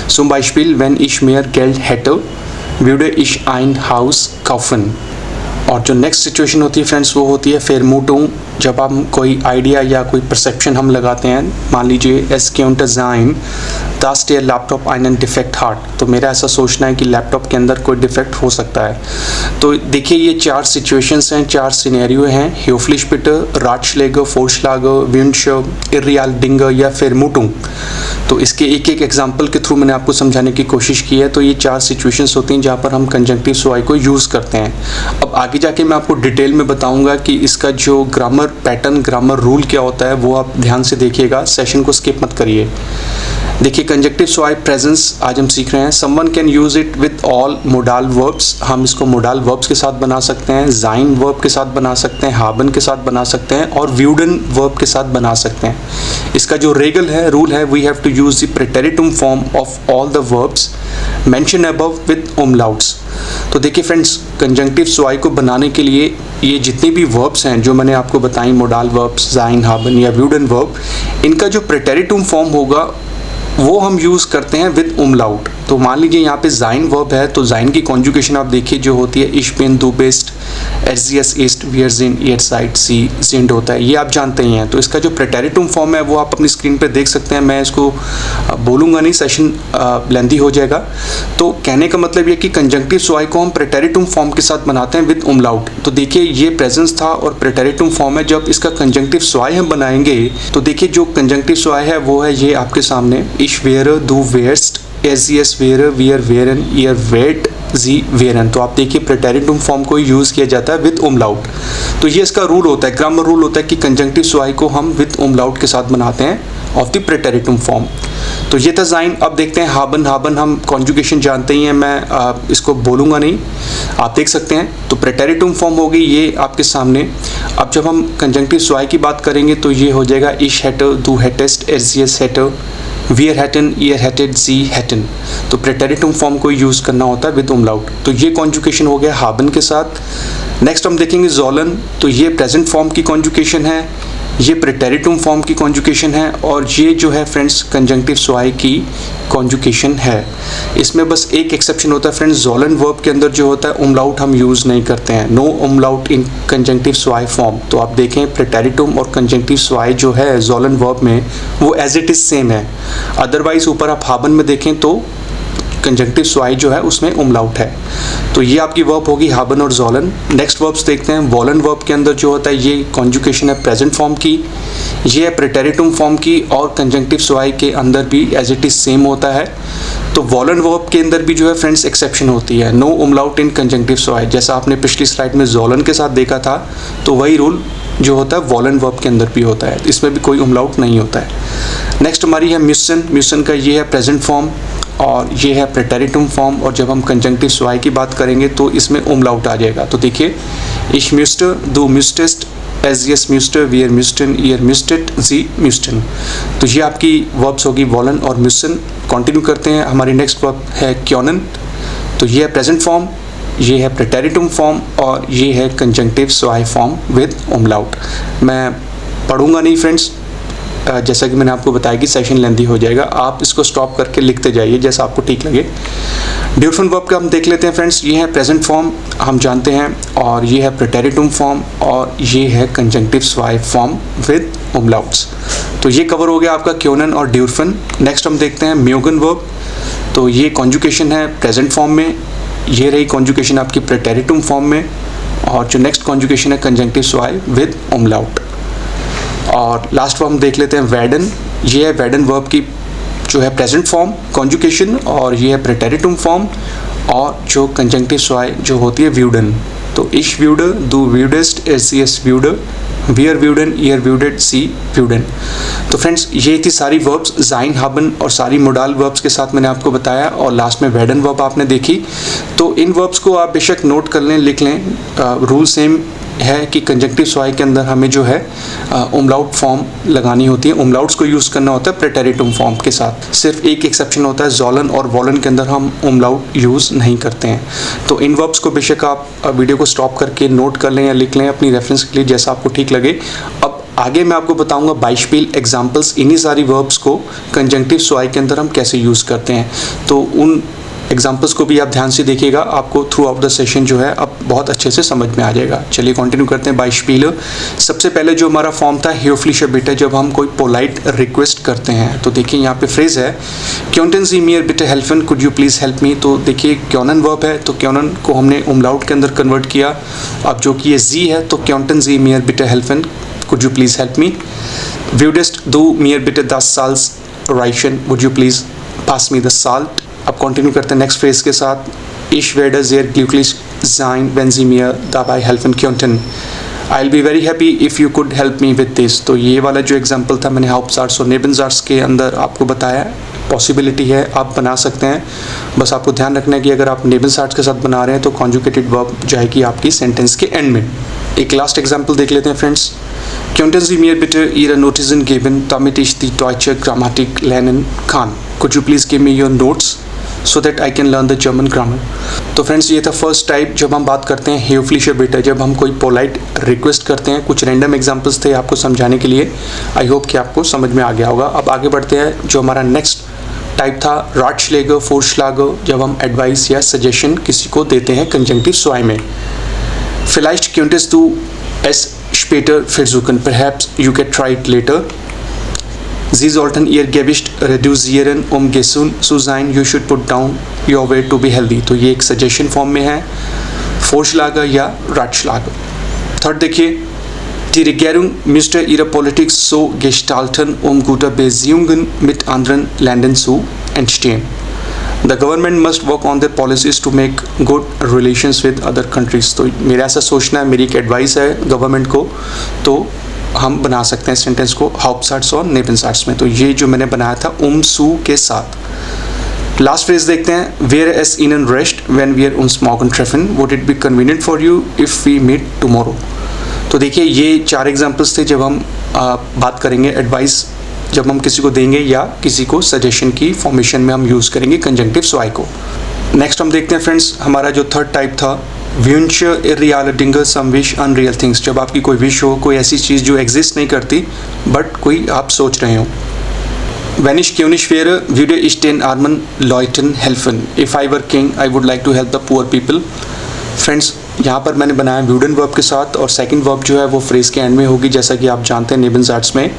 zum Beispiel wenn ich mehr Geld hätte würde ich ein Haus kaufen। और जो नेक्स्ट सिचुएशन होती है फ्रेंड्स वो होती है फेरमूटूं, जब हम कोई आइडिया या कोई परसेप्शन हम लगाते हैं। मान लीजिए es könnte sein dass der Laptop einen Defekt hat, तो मेरा ऐसा सोचना है कि लैपटॉप के अंदर कोई डिफेक्ट हो सकता है। तो देखिए ये चार सिचुएशंस हैं, चार सिनेरियो हैं, höflich bitte, Ratschläge, Vorschläge, Wünsche, irreal Dinge या फेरमूटूं। तो इसके एक एक एग्जाम्पल के थ्रू मैंने आपको समझाने की कोशिश की है। तो ये चार सिचुएशंस होती हैं जहाँ पर हम कंजंक्टिव स्वाय को यूज़ करते हैं। अब आगे जाके मैं आपको डिटेल में बताऊंगा कि इसका जो ग्रामर पैटर्न, ग्रामर रूल क्या होता है, वो आप ध्यान से देखिएगा, सेशन को स्किप मत करिए। देखिए कंजंक्टिव स्वाय प्रेजेंस आज हम सीख रहे हैं। Someone can use it with all modal verbs, हम इसको मोडाल वर्ब्स के साथ बना सकते हैं, जाइन वर्ब के साथ बना सकते हैं, हाबन के साथ बना सकते हैं और व्यूडन वर्ब के साथ बना सकते हैं। इसका जो रेगल है, रूल है, we have to use the प्रेटेरिटुम form of all the verbs mention above with umlauts. तो देखिए फ्रेंड्स, कंजंक्टिव स्वाय को बनाने के लिए ये जितने भी वर्ब्स हैं जो मैंने आपको बताई, मोडाल वर्ब्स, जाइन, हाबन या व्यूडन वर्ब, इनका जो प्रेटेरिटुम फॉर्म होगा वो हम यूज़ करते हैं विद उमलाउट। तो मान लीजिए यहाँ पे जाइन वर्ब है, तो जाइन की कॉन्जुगेशन आप देखिए जो होती है इश बिन दू बेस्ट एस ईस्ट वियर जिन ईयर साइड सी जिंड होता है, ये आप जानते ही हैं। तो इसका जो प्रेटेरिटुम फॉर्म है वो आप अपनी स्क्रीन पे देख सकते हैं। मैं इसको बोलूँगा नहीं, सेशन लेंथी हो जाएगा। तो कहने का मतलब ये कि कंजंक्टिव स्वाय को हम प्रेटेरिटुम फॉर्म के साथ बनाते हैं विद उमलाउट। तो देखिए ये प्रेजेंस था और प्रेटेरिटुम फॉर्म है। जब इसका कंजंक्टिव स्वाय हम बनाएंगे तो देखिए जो कंजंक्टिव स्वाय है वो है ये आपके सामने, इश वेयर दू वेयर्स्ट एस वेयर वियर वेयरन ईयर वेट जी वेरन। तो आप देखिए प्रेटेरिटुम फॉर्म को यूज़ किया जाता है विद उमलाउट। तो ये इसका रूल होता है, ग्रामर रूल होता है कि कंजंक्टिव स्वाय को हम विद उमलाउट के साथ बनाते हैं ऑफ द प्रेटेरिटुम फॉर्म। तो ये था जाइन। अब देखते हैं हाबन। हाबन हम कॉन्जुगेशन जानते ही हैं, मैं इसको बोलूँगा नहीं, आप देख सकते हैं। तो प्रेटेरिटुम फॉर्म होगी ये आपके सामने। अब जब हम कंजंक्टिव स्वाय की बात करेंगे तो ये हो जाएगा इश हैटर दू हैटेस्ट S Hatter wear हैटन year hatted जी हैटन। तो प्रेटेरिटुम फॉर्म को यूज़ करना होता है विद उमलाउट। तो ये कॉन्जुगेशन हो गया हाबन के साथ। नेक्स्ट हम देखेंगे जोलन। तो ये प्रेजेंट फॉर्म की कॉन्जुगेशन है, ये प्रेटेरिटुम फॉर्म की कॉन्जुगेशन है और ये जो है फ्रेंड्स कंजंक्टिव स्वाय की कॉन्जुगेशन है। इसमें बस एक एक्सेप्शन होता है फ्रेंड्स, जोलन वर्ब के अंदर जो होता है उमलाउट हम यूज़ नहीं करते हैं, नो उमलाउट इन कंजंक्टिव स्वाय फॉर्म। तो आप देखें प्रेटेरिटुम और कंजंक्टिव स्वाय जो है जोलन वर्ब में वो एज इट इज़ सेम है। अदरवाइज ऊपर आप हाबन में देखें तो कंजंक्टिव स्वाई जो है उसमें उमलाउट है। तो ये आपकी वर्ब होगी हाबन और जोलन। नेक्स्ट वर्ब्स देखते हैं। वॉलन वर्ब के अंदर जो होता है ये कॉन्जुकेशन है प्रेजेंट फॉर्म की, ये है प्रेटेरिटुम फॉर्म की, और कंजंक्टिव स्वाई के अंदर भी एज इट इज सेम होता है। तो वॉलन वर्ब के अंदर भी जो है फ्रेंड्स एक्सेप्शन होती है, नो उमलाउट इन कंजंक्टिव स्वाई। जैसा आपने पिछली स्लाइड में जोलन के साथ देखा था, तो वही रूल जो होता है वॉलन वर्ब के अंदर भी होता है, इसमें भी कोई उमलाउट नहीं होता है। नेक्स्ट हमारी है म्यूसन। म्यूसन का ये है प्रेजेंट फॉर्म और ये है प्रेटेरिटुम फॉर्म, और जब हम कंजंक्टिव स्वाई की बात करेंगे तो इसमें उमलाउट आ जाएगा। तो देखिए, इश म्यूस्टर, दो म्यूस्टेस्ट, एज यस म्यूस्टर, वियर म्यूस्टन, ईयर म्यूस्टेट, जी म्यूस्टन। तो ये आपकी वर्ब्स होगी वॉलन और म्यूसन। कंटिन्यू करते हैं। हमारी नेक्स्ट वर्ब है क्योनन। तो ये है प्रेजेंट फॉर्म, ये है प्रेटेरिटुम फॉर्म और ये है कंजंक्टिव स्वाई फॉर्म विद उमलाउट। मैं पढ़ूंगा नहीं फ्रेंड्स, जैसा कि मैंने आपको बताया कि सेशन लेंथी हो जाएगा, आप इसको स्टॉप करके लिखते जाइए जैसा आपको ठीक लगे। ड्यूरेशन वर्ब का हम देख लेते हैं फ्रेंड्स। ये है प्रेजेंट फॉर्म, हम जानते हैं, और ये है प्रेटेरिटुम फॉर्म और ये है कंजंक्टिव स्वाई फॉर्म विद उमलाउट्स। तो ये कवर हो गया आपका क्योनन और ड्यूरफन। नेक्स्ट हम देखते हैं म्योगन वर्ब। तो ये कॉन्जुकेशन है प्रेजेंट फॉर्म में, ये रही कॉन्जुकेशन आपकी प्रेटेरिटुम फॉर्म में, और जो नेक्स्ट कॉन्जुकेशन है कंजंक्टिव स्वाई विद उमलाउट। और लास्ट वर्ब हम देख लेते हैं वैडन। ये है वैडन वर्ब की जो है प्रेजेंट फॉर्म कॉन्जुकेशन, और ये है प्रेटेरिटुम फॉर्म, और जो कंजंक्टिव स्वाई जो होती है व्यूडन। तो इश व्यूडर, दो व्यूडेस्ट, एस एस व्यूडर, वियर व्यूडन, ईयर व्यूडेड, सी व्यूडन। तो फ्रेंड्स ये थी सारी वर्ब्स ज़ाइन हाबन और सारी मोडाल वर्ब्स के साथ मैंने आपको बताया, और लास्ट में वैडन वर्ब आपने देखी। तो इन वर्ब्स को आप बेशक नोट कर लें, लिख लें। रूल सेम है कि कंजंक्टिव स्वाई के अंदर हमें जो है उमलाउट फॉर्म लगानी होती है, उमलाउट्स को यूज़ करना होता है प्रेटेरिटुम फॉर्म के साथ। सिर्फ एक एक्सेप्शन होता है, जोलन और वॉलन के अंदर हम उमलाउट यूज़ नहीं करते हैं। तो इन वर्ब्स को बेशक आप वीडियो को स्टॉप करके नोट कर लें या लिख लें अपनी रेफरेंस के लिए, जैसा आपको ठीक लगे। अब आगे मैं आपको बताऊंगा बाइस्पील एग्जाम्पल्स, इन्हीं सारी वर्ब्स को कंजंक्टिव स्वाई के अंदर हम कैसे यूज़ करते हैं। तो उन एग्जाम्पल्स को भी आप ध्यान से देखिएगा, आपको थ्रू आउट द सेशन जो है अब बहुत अच्छे से समझ में आ जाएगा। चलिए कंटिन्यू करते हैं बाइस्पील। सबसे पहले जो हमारा फॉर्म था हियोफ्लिशर बिटे, जब हम कोई पोलाइट रिक्वेस्ट करते हैं। तो देखिए यहाँ पे फ्रेज है क्योंटन जी मियर बिटे हेल्फन, could you please help me. तो देखिए क्योनन वर्ब है, तो क्योनन को हमने उमलाउट के अंदर कन्वर्ट किया। अब जो कि ये जी है, तो क्योंटन जी मियर बिटे हेल्फन, could you please help me. व्यूडेस्ट दो मियर बिटे 10 साल्स राइशन, would you please pass me the salt. अब कंटिन्यू करते हैं नेक्स्ट फ्रेज के साथ। इश वेडर जेर ग्लूक्लिस ज़ाइन बेंजीमियर दाबाई हेल्फन क्योंटन, I will be very happy if you could help me with this. तो ये वाला जो एग्जांपल था मैंने हाउप्सार्ट्स और नेबनसार्ट्स के अंदर आपको बताया, पॉसिबिलिटी है आप बना सकते हैं। बस आपको ध्यान रखना है कि अगर आप नेबनसार्ट्स के साथ बना रहे हैं तो कॉन्जुगेटेड वर्ब जाएगी आपकी सेंटेंस के एंड में। एक लास्ट एग्जाम्पल देख लेते हैं friends. Könnten Sie mir bitte Ihre Notizen geben, damit ich die deutsche Grammatik lernen kann? Could you please give me your notes so that I can learn the German grammar? तो friends ये था first type, जब हम बात करते हैं हियोफ्लिशर बिटे, जब हम कोई पोलाइट रिक्वेस्ट करते हैं। कुछ रैंडम एग्जांपल्स थे आपको समझाने के लिए, आई होप कि आपको समझ में आ गया होगा। अब आगे बढ़ते हैं। जो हमारा नेक्स्ट टाइप था राटश्लेगर, फोरश्लागर, जब हम एडवाइस या सजेशन किसी को देते हैं कंजंक्टिव स्वाई में। Vielleicht könntest du es später versuchen, perhaps you can try it later. Sie sollten ihr Gewicht reduzieren, gesund zu sein. You should put down your weight to be healthy. तो ये एक suggestion form में है, फोरश्लागर या राटश्लागर। Third देखिए, Die Regierung müsste ihre Politik so gestalten, gute Beziehungen mit anderen Ländern zu entstehen. The government must work on their policies to make good relations with other countries. तो मेरा ऐसा सोचना है, मेरी एक एडवाइस है गवर्नमेंट को, तो हम बना सकते हैं सेंटेंस को हाउप्सार्ट्स और नेबनसार्ट्स में। तो ये जो मैंने बनाया था सू के साथ। लास्ट फ्रेज देखते हैं, वेयर एस ihnen recht when wir uns morgen treffen, would it be convenient for you if we meet tomorrow? तो देखिए ये 4 एग्जाम्पल्स थे जब हम बात करेंगे एडवाइस, जब हम किसी को देंगे या किसी को सजेशन की फॉर्मेशन में हम यूज़ करेंगे कंजंक्टिव स्वाई को। नेक्स्ट हम देखते हैं फ्रेंड्स, हमारा जो थर्ड टाइप था Wünsche, irreale Dinge, some wish, unreal things। जब आपकी कोई विश हो, कोई ऐसी चीज़ जो एग्जिस्ट नहीं करती बट कोई आप सोच रहे हो। Wenn ich König wäre, würde ich den armen Leuten helfen. If I were king, I would like to help the poor people. Friends यहाँ पर मैंने बनाया वुडन वर्ब के साथ, और सेकंड वर्ब जो है वो फ्रेज के एंड में होगी, जैसा कि आप जानते हैं नेबनज़ाट्स में।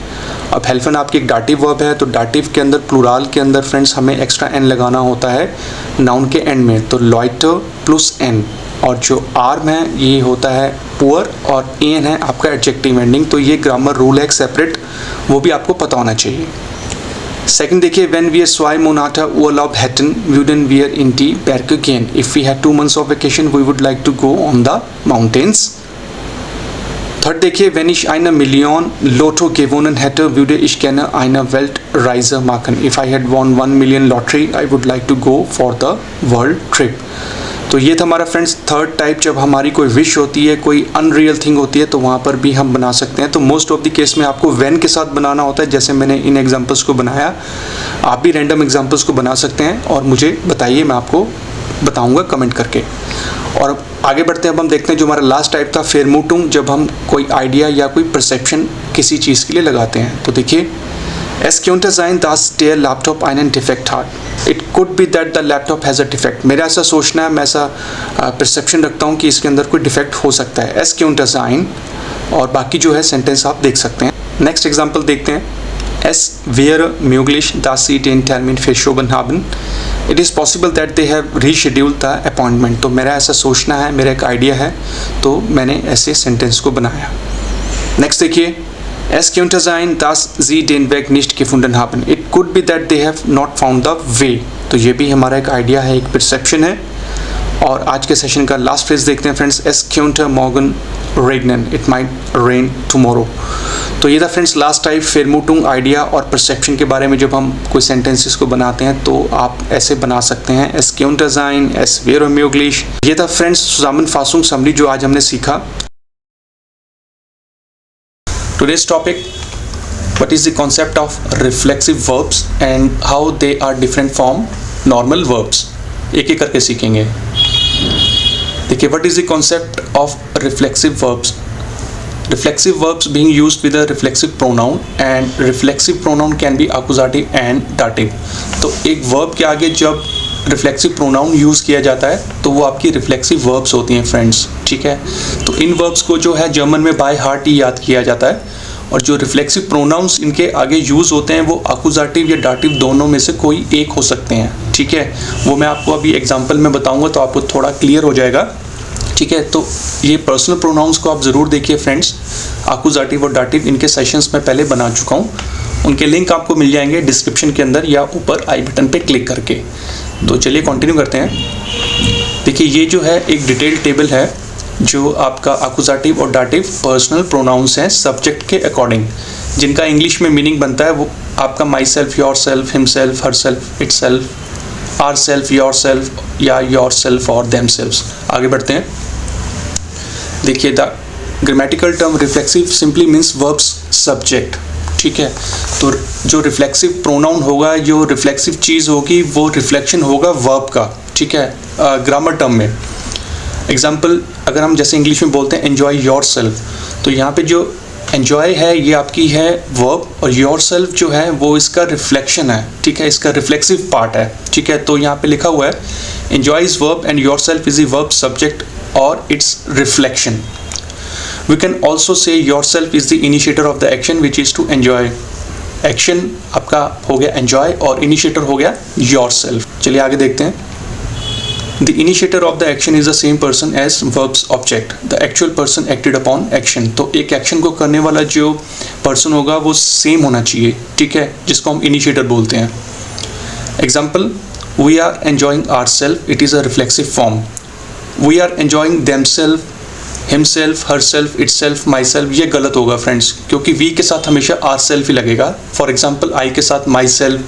अब हेल्फन आपकी एक डाटिव वर्ब है, तो डाटिव के अंदर प्लूराल के अंदर फ्रेंड्स हमें एक्स्ट्रा एन लगाना होता है नाउन के एंड में, तो लॉइटर प्लस एन। और जो आर्म है ये होता है पुअर, और एन है आपका एडजेक्टिव एंडिंग। तो ये ग्रामर रूल है एक सेपरेट, वो भी आपको पता होना चाहिए। सेकंड देखिए, व्हेन वी स्वाई मोनाटा urlaub hätten würden wir in die Berge gehen. If we had 2 months of vacation we would like to go on the mountains. Third देखिए, wenn ich eine Million Lotto gewonnen hätte würde ich gerne eine Weltreise machen. If I had won 1 million lottery I would like to go for the world trip. तो ये था हमारा friends third type, जब हमारी कोई wish होती है, कोई अनरियल थिंग होती है, तो वहाँ पर भी हम बना सकते हैं। तो मोस्ट ऑफ द केस में आपको व्हेन के साथ बनाना होता है, जैसे मैंने इन एग्जांपल्स को बनाया। आप भी रैंडम एग्जांपल्स को बना सकते हैं और मुझे बताइए, मैं आपको बताऊंगा कमेंट करके। और अब आगे बढ़ते हैं, अब हम देखते हैं जो हमारा लास्ट टाइप था फेरमुटुंग, जब हम कोई आइडिया या कोई परसेप्शन किसी चीज़ के लिए लगाते हैं। तो देखिए, Es könnte sein, dass der Laptop einen Defekt hat. It could be that the laptop has a defect. मेरा ऐसा सोचना है, मैं ऐसा परसेप्शन रखता हूँ कि इसके अंदर कोई डिफेक्ट हो सकता है। Es könnte sein, और बाकी जो है सेंटेंस आप देख सकते हैं। नेक्स्ट एग्जांपल देखते हैं। Es wäre möglich, dass Sie den Termin verschoben haben. It is possible that they have rescheduled the appointment. तो मेरा ऐसा सोचना है, मेरा एक आइडिया है, तो मैंने ऐसे सेंटेंस को बनाया। नेक्स्ट देखिए, Es könnte sein, dass Sie den Weg nicht gefunden haben. It could be that they have not found the way. तो ये भी हमारा एक आइडिया है, एक परसेप्शन है। और आज के सेशन का लास्ट फ्रेज देखते हैं friends, Es könnte morgen regnen. It might rain tomorrow. तो ये था फ्रेंड्स लास्ट टाइप फेरमुटुंग आइडिया और परसेप्शन के बारे में। जब हम कोई सेंटेंसेस को बनाते हैं तो आप ऐसे बना सकते हैं, Es könnte sein, Es wäre möglich। ये था फ्रेंड्स zusammenfassung समरी जो आज हमने सीखा। Today's topic, what is the concept of reflexive verbs and how they are different from normal verbs. एक एक करके सीखेंगे। देखिए, what is the concept of reflexive verbs? Reflexive verbs being used with a reflexive pronoun, and reflexive pronoun can be accusative and dative. तो एक verb के आगे जब रिफ्लेक्सिव प्रोनाउन यूज़ किया जाता है तो वो आपकी रिफ्लेक्सिव वर्ब्स होती हैं फ्रेंड्स, ठीक है। तो इन वर्ब्स को जो है जर्मन में बाय हार्ट ही याद किया जाता है, और जो रिफ्लेक्सिव प्रोनाउंस इनके आगे यूज़ होते हैं वो अकुजाटिव या डाटिव दोनों में से कोई एक हो सकते हैं, ठीक है। वो मैं आपको अभी एग्जाम्पल में बताऊँगा तो आपको थोड़ा क्लियर हो जाएगा, ठीक है। तो ये पर्सनल प्रोनाउंस को आप ज़रूर देखिए फ्रेंड्स, अकुजाटिव और डाटिव इनके सेशंस में पहले बना चुका हूँ, उनके लिंक आपको मिल जाएंगे डिस्क्रिप्शन के अंदर या ऊपर आई बटन पे क्लिक करके। तो चलिए कंटिन्यू करते हैं। देखिए, ये जो है एक डिटेल टेबल है जो आपका अकुजाटिव और डाटिव पर्सनल प्रोनाउंस हैं सब्जेक्ट के अकॉर्डिंग, जिनका इंग्लिश में मीनिंग बनता है वो आपका myself, yourself, himself, herself, itself, our self, yourself या योर सेल्फ और देम सेल्फ। आगे बढ़ते हैं। देखिए, the grammatical term reflexive simply means verbs subject, ठीक है। तो जो रिफ्लेक्सिव प्रोनाउन होगा, जो रिफ्लेक्सिव चीज़ होगी, वो रिफ्लेक्शन होगा वर्ब का, ठीक है, ग्रामर टर्म में। एग्जाम्पल, अगर हम जैसे इंग्लिश में बोलते हैं एन्जॉय योर सेल्फ, तो यहाँ पे जो एन्जॉय है ये आपकी है वर्ब, और योर सेल्फ जो है वो इसका रिफ्लेक्शन है, ठीक है, इसका रिफ्लेक्सिव पार्ट है, ठीक है। तो यहाँ पे लिखा हुआ है enjoy is verb and yourself is the verb subject और its reflection. We can also say yourself is the initiator of the action which is to enjoy. Action आपका हो गया enjoy और initiator हो गया yourself। चलिए आगे देखते हैं। The initiator of the action is the same person as verb's object. The actual person acted upon action. तो एक action को करने वाला जो person होगा वो same होना चाहिए, ठीक है, जिसको हम initiator बोलते हैं। Example, we are enjoying ourselves. It is a reflexive form. We are enjoying themselves. Himself, her self, it self, my self, ये गलत होगा फ्रेंड्स, क्योंकि वी के साथ हमेशा आर सेल्फ ही लगेगा। फॉर एग्जाम्पल, आई के साथ माई सेल्फ,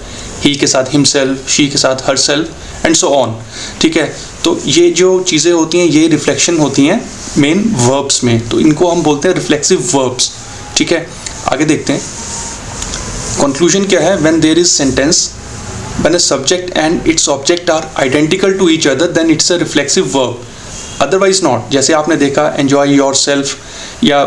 ही के साथ हिमसेल्फ, शी के साथ her self and so on, ठीक है। तो ये जो चीज़ें होती हैं ये रिफ्लेक्शन होती हैं मेन वर्ब्स में, तो इनको हम बोलते हैं रिफ्लेक्सिव वर्ब्स, ठीक है। आगे देखते हैं। कंक्लूजन क्या है? When there is sentence when a subject and its object are identical to each other then it's a reflexive verb, otherwise not. जैसे आपने देखा एन्जॉय योर सेल्फ या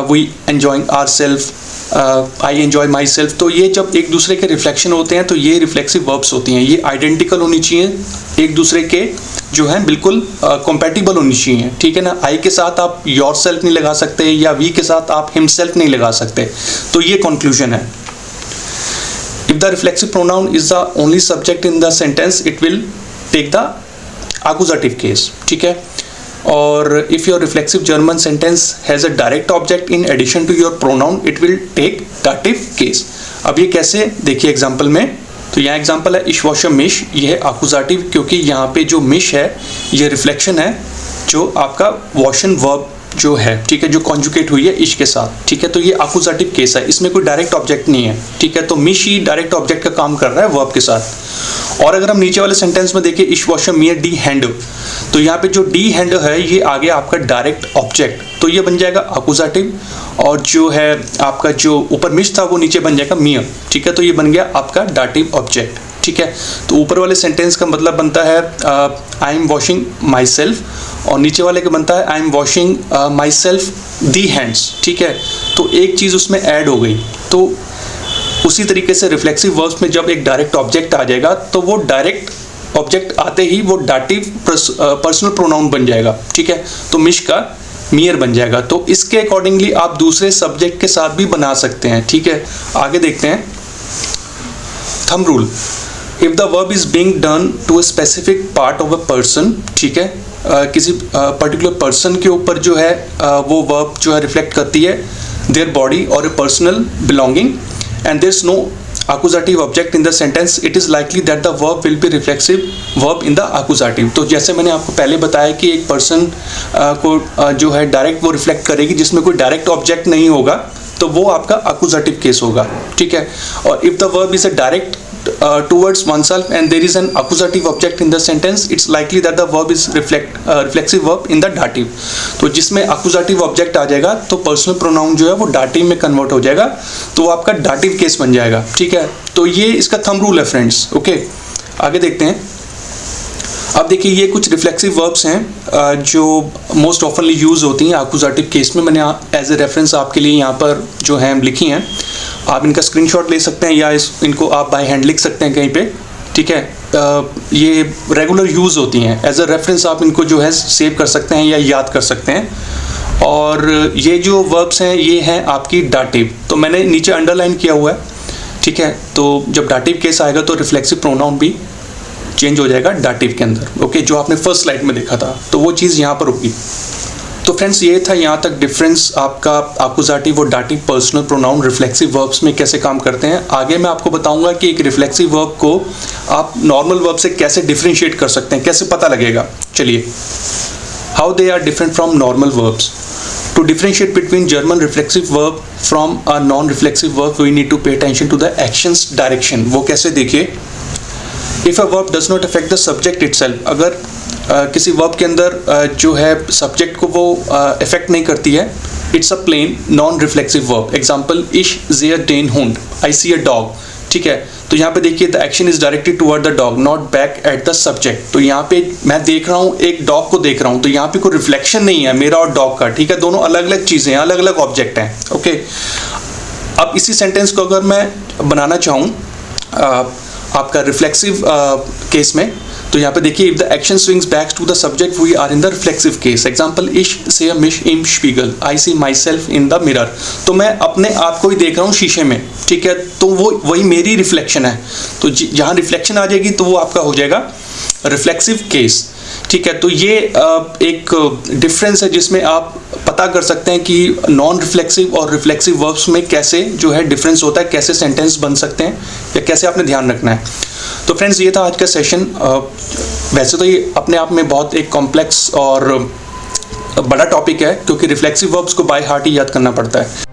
we enjoying our self, I enjoy myself. तो ये जब एक दूसरे के रिफ्लेक्शन होते हैं तो ये रिफ्लेक्सिव वर्ब्स होती हैं। ये आइडेंटिकल होनी चाहिए, एक दूसरे के जो है बिल्कुल कंपैटिबल होनी चाहिए, ठीक है ना। आई के साथ आप योर सेल्फ नहीं लगा सकते या वी के साथ आप हिम सेल्फ नहीं लगा सकते। तो ये कंक्लूजन है। If the reflexive pronoun is the only subject in the sentence it will take the accusative case, ठीक है। और if your reflexive German sentence has a direct object in addition to your pronoun it will take dative case. अब ये कैसे, देखिए example में। तो यहाँ एग्जांपल है इश वॉश अ मिश, ये है accusative क्योंकि यहाँ पे जो मिश है ये रिफ्लेक्शन है जो आपका वॉशन वर्ब जो है, ठीक है, जो कॉन्जुगेट हुई है इश के साथ, ठीक है। तो ये accusative केस है, इसमें कोई डायरेक्ट ऑब्जेक्ट नहीं है, ठीक है। तो मिश ही डायरेक्ट ऑब्जेक्ट का काम कर रहा है वर्ब के साथ। और अगर हम नीचे वाले सेंटेंस में देखिए इश वॉश अ मियर डी हैंड, तो यहाँ पे जो डी हैंड है ये आ गया आपका डायरेक्ट ऑब्जेक्ट, तो ये बन जाएगा accusative। और जो है आपका जो ऊपर मिश था वो नीचे बन जाएगा मियर, ठीक है। तो ये बन गया आपका डाटिव ऑब्जेक्ट, ठीक है। तो ऊपर वाले सेंटेंस का मतलब बनता है I am washing my self, और नीचे वाले का बनता है I am washing my self the hands, ठीक है। तो एक चीज़ उसमें ऐड हो गई। तो उसी तरीके से रिफ्लेक्सिव वर्ब्स में जब एक डायरेक्ट ऑब्जेक्ट आ जाएगा तो वो डायरेक्ट ऑब्जेक्ट आते ही वो डाटिव पर्सनल प्रोनाउन बन जाएगा, ठीक है। तो मिश का मियर बन जाएगा। तो इसके अकॉर्डिंगली आप दूसरे सब्जेक्ट के साथ भी बना सकते हैं, ठीक है। आगे देखते हैं thumb rule. If the verb is being done to a specific part of a person, ठीक है, किसी पर्टिकुलर पर्सन के ऊपर जो है वो वर्ब जो है रिफ्लेक्ट करती है देयर बॉडी और ए personal belonging and there's no accusative object in the sentence, it is likely that the verb will be reflexive verb in the accusative। तो जैसे मैंने आपको पहले बताया कि एक पर्सन को जो है डायरेक्ट वो रिफ्लेक्ट करेगी जिसमें कोई डायरेक्ट ऑब्जेक्ट नहीं होगा, तो वो आपका accusative केस होगा, ठीक है। और if the verb is a direct towards oneself and there is an accusative object in the sentence, it's likely that the verb is reflexive verb in the dative। तो जिसमें accusative object आ जाएगा तो personal pronoun जो है वो dative में convert हो जाएगा, तो वो आपका dative केस बन जाएगा, ठीक है। तो ये इसका थंब रूल है फ्रेंड्स, ओके। आगे देखते हैं। अब देखिए ये कुछ रिफ्लेक्सिव वर्ब्स हैं जो मोस्ट ऑफनली यूज होती हैं accusative केस में। मैंने एज ए रेफरेंस आपके लिए यहाँ पर जो है लिखी हैं, आप इनका स्क्रीनशॉट ले सकते हैं या इनको आप बाय हैंड लिख सकते हैं कहीं पे, ठीक है। ये रेगुलर यूज़ होती हैं, एज अ रेफरेंस आप इनको जो है सेव कर सकते हैं या याद कर सकते हैं। और ये जो वर्ब्स हैं ये हैं आपकी डाटिव, तो मैंने नीचे अंडरलाइन किया हुआ है, ठीक है। तो जब डाटिव केस आएगा तो रिफ्लेक्सिव प्रोनाउन भी चेंज हो जाएगा डाटिव के अंदर, ओके, जो आपने फर्स्ट स्लाइड में देखा था, तो वो चीज़ यहाँ पर होगी। तो फ्रेंड्स ये था यहाँ तक डिफरेंस आपका accusative और dative personal pronoun reflexive verbs में कैसे काम करते हैं। आगे मैं आपको बताऊंगा कि एक रिफ्लेक्सिव वर्ब को आप नॉर्मल वर्ब से कैसे डिफरेंशिएट कर सकते हैं, कैसे पता लगेगा। चलिए, how they are different from normal verbs. To differentiate between German reflexive verb from a non reflexive verb we need to pay attention to the actions direction. वो कैसे, देखिए, if a verb does not affect the subject itself, अगर किसी verb के अंदर जो है subject को वो इफेक्ट नहीं करती है, it's a plain non reflexive verb. Example इश ज़ेयर डेन हुंड, आई सी अ डॉग, ठीक है। तो यहाँ पे देखिए the action is directed toward the dog not back at the subject. तो यहाँ पे मैं देख रहा हूँ, एक डॉग को देख रहा हूँ, तो यहाँ पे कोई रिफ्लेक्शन नहीं है मेरा और डॉग का, ठीक है। दोनों अलग अलग चीज़ें हैं, अलग अलग ऑब्जेक्ट हैं, ओके। अब इसी सेंटेंस को अगर मैं बनाना चाहूँ आपका रिफ्लेक्सिव केस में, तो यहाँ पे देखिए if the action swings back to the subject we are in the reflexive case. Example इश से मिश इम स्पीगल, I see myself in the mirror. तो मैं अपने आप को ही देख रहा हूँ शीशे में, ठीक है। तो वो वही मेरी रिफ्लेक्शन है, तो जहाँ रिफ्लेक्शन आ जाएगी तो वो आपका हो जाएगा रिफ्लेक्सिव केस, ठीक है। तो ये एक डिफरेंस है जिसमें आप पता कर सकते हैं कि नॉन रिफ्लेक्सिव और रिफ्लेक्सिव वर्ब्स में कैसे जो है डिफरेंस होता है, कैसे सेंटेंस बन सकते हैं या कैसे आपने ध्यान रखना है। तो फ्रेंड्स ये था आज का सेशन। वैसे तो ये अपने आप में बहुत एक कॉम्प्लेक्स और बड़ा टॉपिक है क्योंकि रिफ्लेक्सिव वर्ब्स को बाय हार्ट ही याद करना पड़ता है।